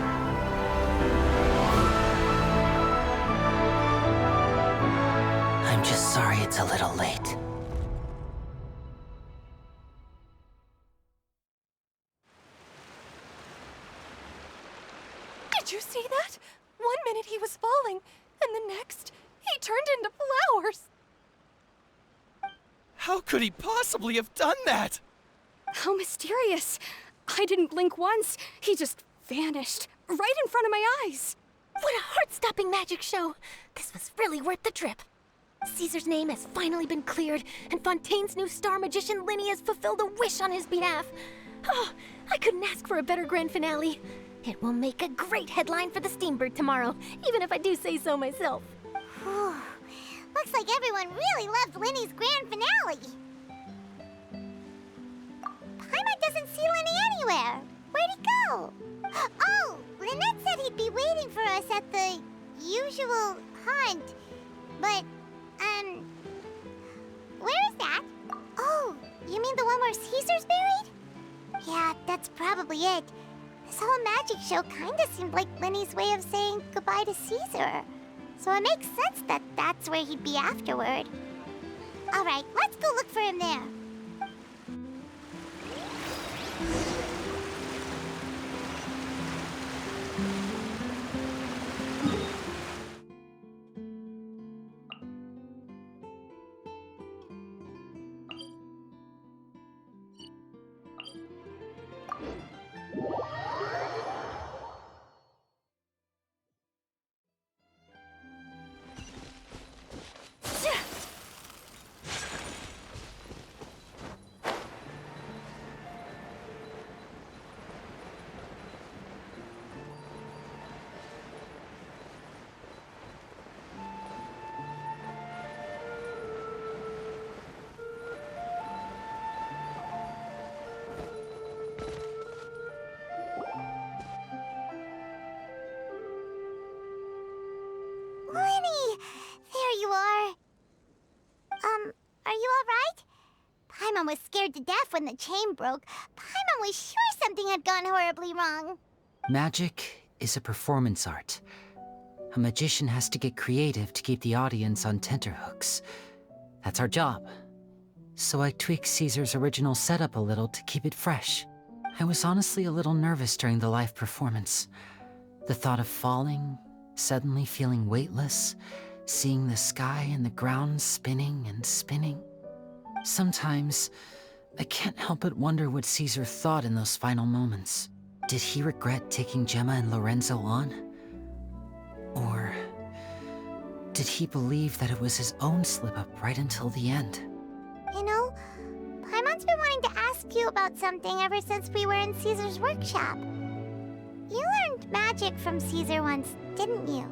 I'm just sorry it's a little late. Did you see that? 1 minute he was falling, and the next, he turned into flowers. How could he possibly have done that? How mysterious. I didn't blink once. He just vanished, right in front of my eyes. What a heart-stopping magic show! This was really worth the trip. Caesar's name has finally been cleared, and Fontaine's new star magician Linny has fulfilled a wish on his behalf. Oh, I couldn't ask for a better grand finale. It will make a great headline for the Steambird tomorrow, even if I do say so myself. Looks like everyone really loved Linny's grand finale. Paimon doesn't see Linny anywhere. Where'd he go? Oh, Lynette said he'd be waiting for us at the usual hunt. But, where is that? Oh, you mean the one where Caesar's buried? Yeah, that's probably it. This whole magic show kinda seemed like Linny's way of saying goodbye to Caesar. So it makes sense that that's where he'd be afterward. All right, let's go look for him there. Linny! There you are. Are you all right? Paimon was scared to death when the chain broke. Paimon was sure something had gone horribly wrong. Magic is a performance art. A magician has to get creative to keep the audience on tenterhooks. That's our job. So I tweaked Caesar's original setup a little to keep it fresh. I was honestly a little nervous during the live performance. The thought of falling, suddenly feeling weightless, seeing the sky and the ground spinning and spinning. Sometimes, I can't help but wonder what Caesar thought in those final moments. Did he regret taking Gemma and Lorenzo on? Or did he believe that it was his own slip-up right until the end? You know, Paimon's been wanting to ask you about something ever since we were in Caesar's workshop. You learned magic from Caesar once, didn't you?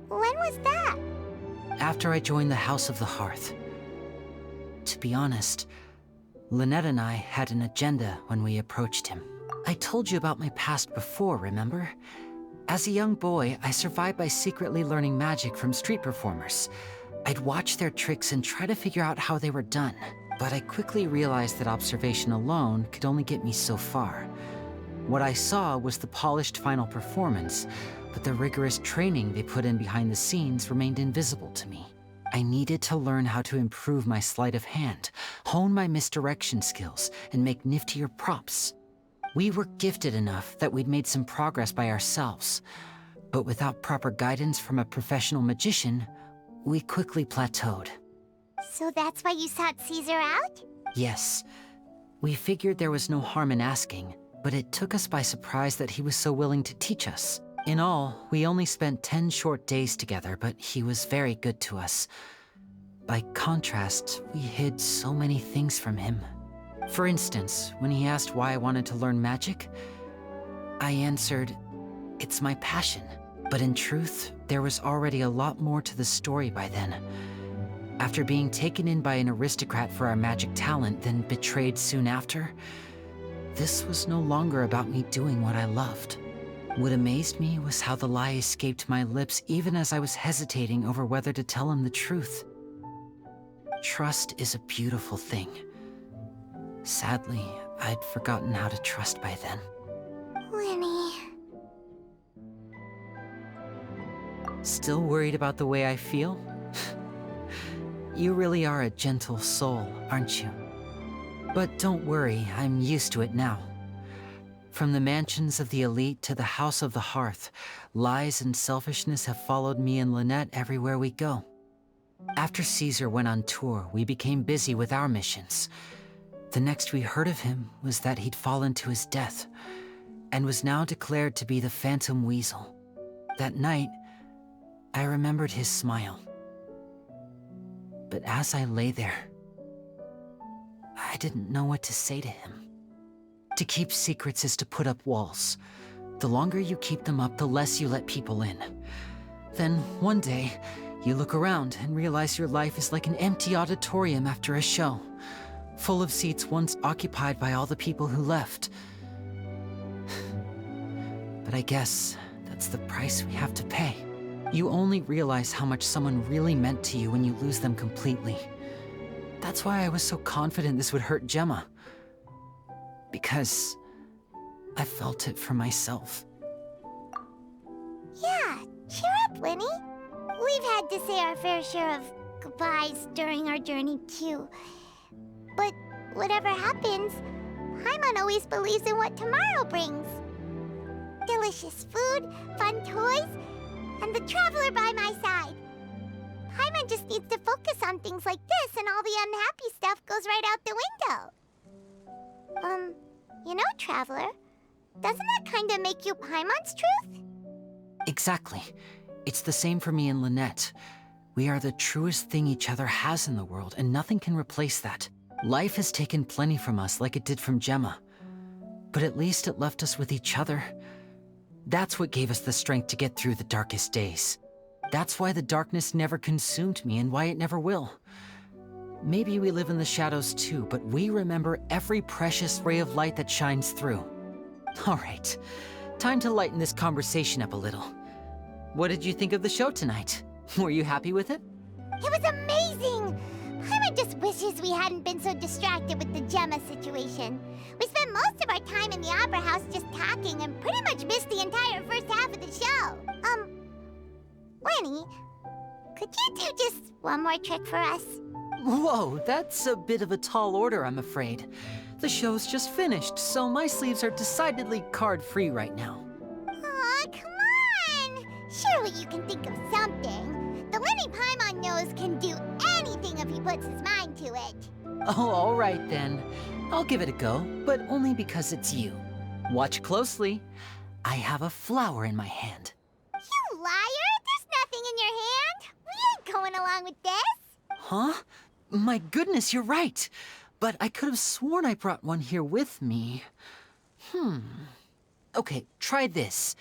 When was that? After I joined the House of the Hearth. To be honest, Lynette and I had an agenda when we approached him. I told you about my past before, remember? As a young boy, I survived by secretly learning magic from street performers. I'd watch their tricks and try to figure out how they were done. But I quickly realized that observation alone could only get me so far. What I saw was the polished final performance, but the rigorous training they put in behind the scenes remained invisible to me. I needed to learn how to improve my sleight of hand, hone my misdirection skills, and make niftier props. We were gifted enough that we'd made some progress by ourselves, but without proper guidance from a professional magician, we quickly plateaued. So that's why you sought Caesar out? Yes. We figured there was no harm in asking, but it took us by surprise that he was so willing to teach us. In all, we only spent 10 short days together, but he was very good to us. By contrast, we hid so many things from him. For instance, when he asked why I wanted to learn magic, I answered, "It's my passion." But in truth, there was already a lot more to the story by then. After being taken in by an aristocrat for our magic talent, then betrayed soon after, this was no longer about me doing what I loved. What amazed me was how the lie escaped my lips even as I was hesitating over whether to tell him the truth. Trust is a beautiful thing. Sadly, I'd forgotten how to trust by then. Winnie. Still worried about the way I feel? You really are a gentle soul, aren't you? But don't worry, I'm used to it now. From the mansions of the elite to the House of the Hearth, lies and selfishness have followed me and Lynette everywhere we go. After Caesar went on tour, we became busy with our missions. The next we heard of him was that he'd fallen to his death, and was now declared to be the Phantom Weasel. That night, I remembered his smile. But as I lay there, I didn't know what to say to him. To keep secrets is to put up walls. The longer you keep them up, the less you let people in. Then, one day, you look around and realize your life is like an empty auditorium after a show, full of seats once occupied by all the people who left. But I guess that's the price we have to pay. You only realize how much someone really meant to you when you lose them completely. That's why I was so confident this would hurt Gemma. Because I felt it for myself. Yeah, cheer up, Winnie. We've had to say our fair share of goodbyes during our journey, too. But whatever happens, Paimon always believes in what tomorrow brings. Delicious food, fun toys, and the Traveler by my side. Paimon just needs to focus on things like this, and all the unhappy stuff goes right out the window. You know, Traveler, doesn't that kinda make you Paimon's truth? Exactly. It's the same for me and Lynette. We are the truest thing each other has in the world, and nothing can replace that. Life has taken plenty from us, like it did from Gemma. But at least it left us with each other. That's what gave us the strength to get through the darkest days. That's why the darkness never consumed me, and why it never will. Maybe we live in the shadows too, but we remember every precious ray of light that shines through. All right, time to lighten this conversation up a little. What did you think of the show tonight? Were you happy with it? It was amazing! Paimon just wishes we hadn't been so distracted with the Gemma situation. We spent most of our time in the Opera House just talking and pretty much missed the entire first half of the show. Winnie, could you do just one more trick for us? Whoa, that's a bit of a tall order, I'm afraid. The show's just finished, so my sleeves are decidedly card-free right now. Aw, come on! Surely you can think of something. The Lenny Paimon knows can do anything if he puts his mind to it. Oh, all right then. I'll give it a go, but only because it's you. Watch closely. I have a flower in my hand. You liar! There's nothing in your hand! We ain't going along with this! Huh? My goodness, you're right. but I could have sworn I brought one here with me. Okay, try this.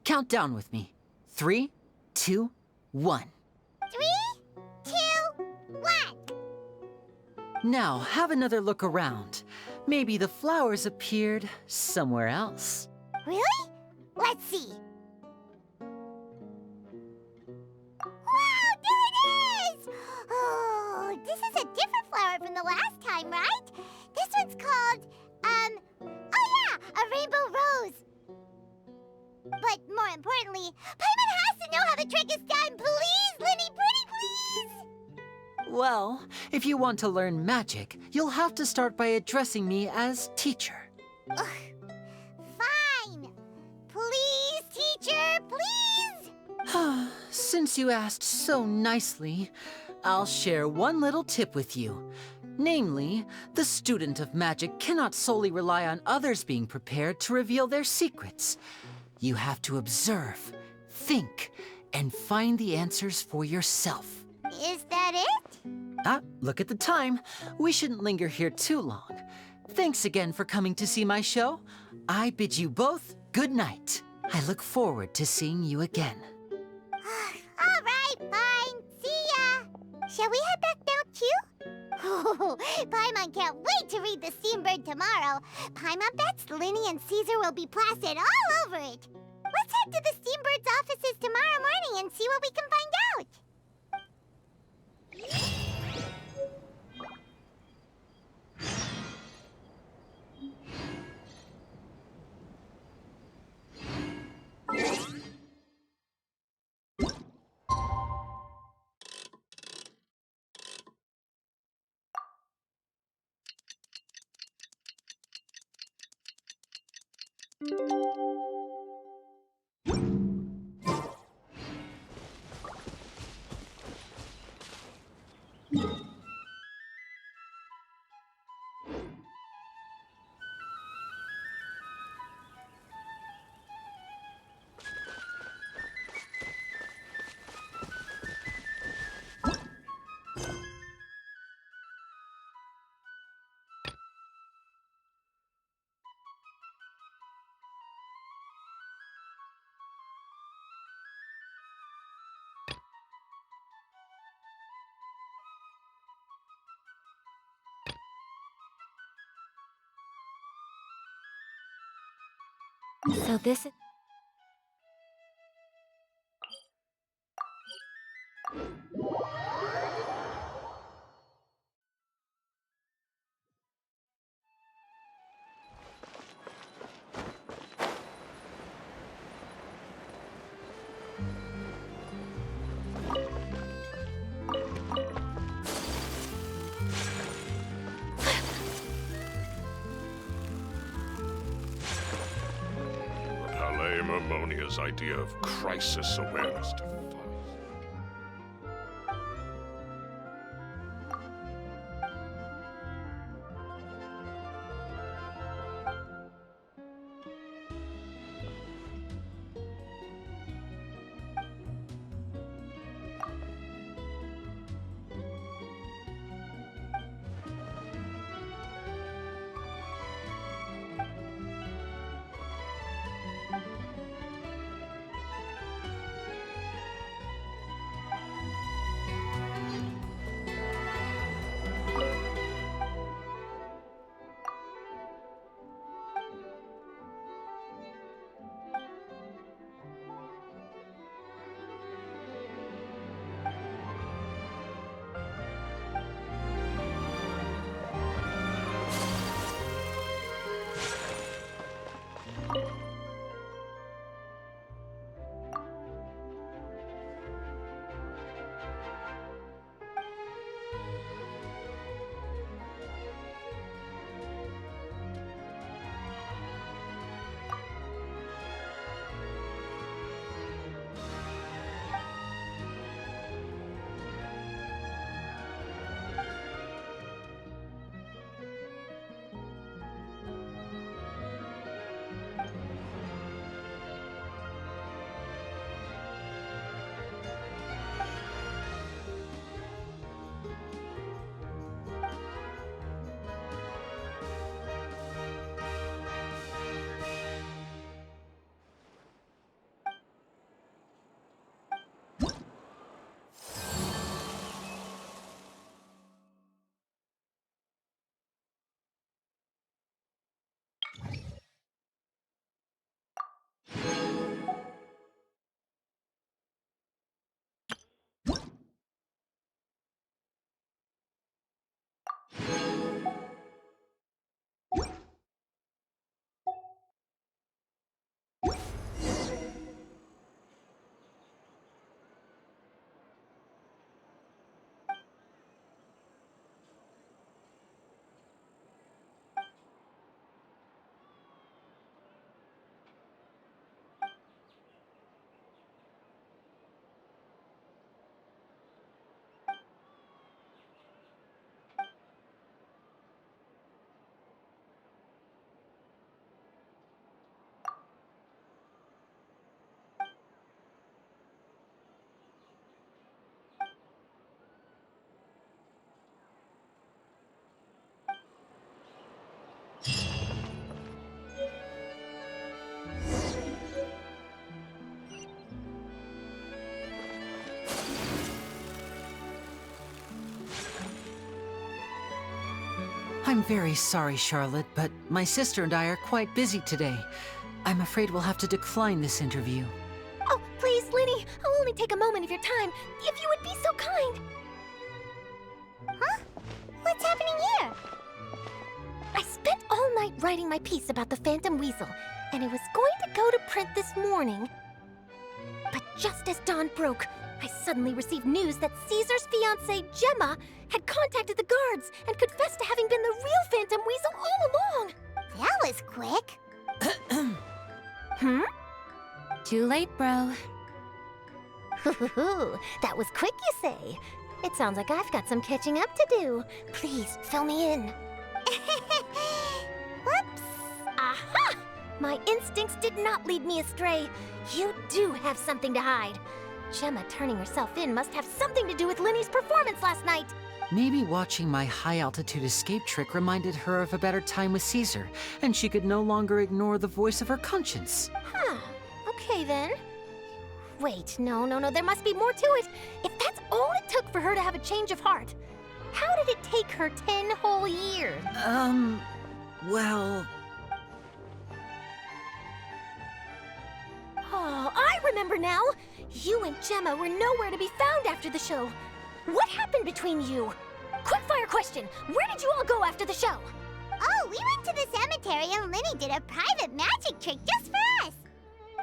Count down with me. 3, 2, 1. 3, 2, 1. Now, have another look around. Maybe the flowers appeared somewhere else. Really? Let's see. Wow, there it is! Oh, this is a different flower from the last time, right? This one's called, oh yeah, a rainbow rose. But more importantly, Paimon has to know how the trick is done. Please, Linny, pretty please! Well, if you want to learn magic, you'll have to start by addressing me as teacher. Ugh. Fine. Please, teacher, please! Since you asked so nicely, I'll share one little tip with you. Namely, the student of magic cannot solely rely on others being prepared to reveal their secrets. You have to observe, think, and find the answers for yourself. Is that it? Look at the time. We shouldn't linger here too long. Thanks again for coming to see my show. I bid you both good night. I look forward to seeing you again. All right, fine. See ya. Shall we head back now, too? Oh, Paimon can't wait to read The Steambird tomorrow. Paimon bets Linny and Caesar will be plastered all over it. Let's head to the Steambird's offices tomorrow morning and see what we can find out. So this is... Ammonia's idea of crisis awareness device. I'm very sorry, Charlotte, but my sister and I are quite busy today. I'm afraid we'll have to decline this interview. Oh, please, Linny, I'll only take a moment of your time, if you would be so kind. Huh? What's happening here? I spent all night writing my piece about the Phantom Weasel, and it was going to go to print this morning. But just as dawn broke, I suddenly received news that Caesar's fiancée, Gemma, had contacted the guards and confessed to having been the real Phantom Weasel all along. That was quick. Hmm? Too late, bro. That was quick, you say? It sounds like I've got some catching up to do. Please, fill me in. Whoops. Aha! My instincts did not lead me astray. You do have something to hide. Gemma turning herself in must have something to do with Linny's performance last night. Maybe watching my high-altitude escape trick reminded her of a better time with Caesar, and she could no longer ignore the voice of her conscience. Huh. Okay, then. Wait, no, there must be more to it. If that's all it took for her to have a change of heart, how did it take her 10 whole years? Well... Oh, I remember now! You and Gemma were nowhere to be found after the show. What happened between you? Quickfire question, where did you all go after the show? Oh, we went to the cemetery and Linny did a private magic trick just for us.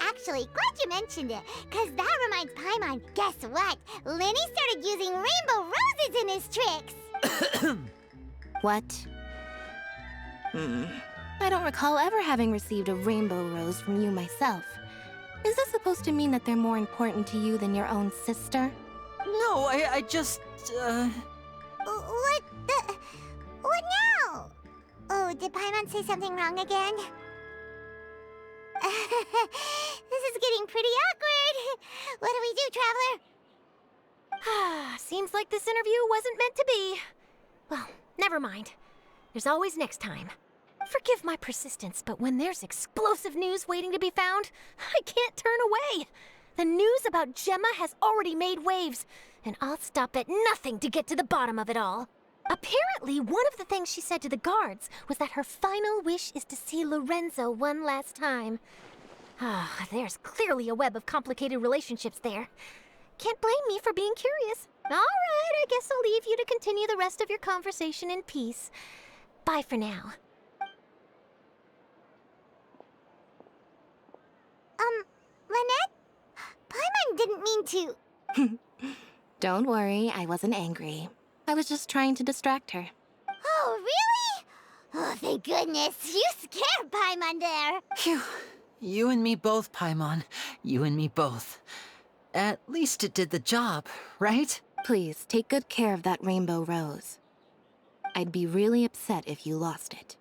Actually, glad you mentioned it, because that reminds Paimon, guess what? Linny started using rainbow roses in his tricks. What? I don't recall ever having received a rainbow rose from you myself. Is this supposed to mean that they're more important to you than your own sister? No, I just, What the... What now? Oh, did Paimon say something wrong again? This is getting pretty awkward. What do we do, Traveler? Seems like this interview wasn't meant to be. Well, never mind. There's always next time. Forgive my persistence, but when there's explosive news waiting to be found, I can't turn away. The news about Gemma has already made waves, and I'll stop at nothing to get to the bottom of it all. Apparently, one of the things she said to the guards was that her final wish is to see Lorenzo one last time. There's clearly a web of complicated relationships there. Can't blame me for being curious. All right, I guess I'll leave you to continue the rest of your conversation in peace. Bye for now. Lynette? Paimon didn't mean to... Don't worry, I wasn't angry. I was just trying to distract her. Oh, really? Oh, thank goodness. You scared Paimon there. Phew. You and me both, Paimon. You and me both. At least it did the job, right? Please, take good care of that rainbow rose. I'd be really upset if you lost it.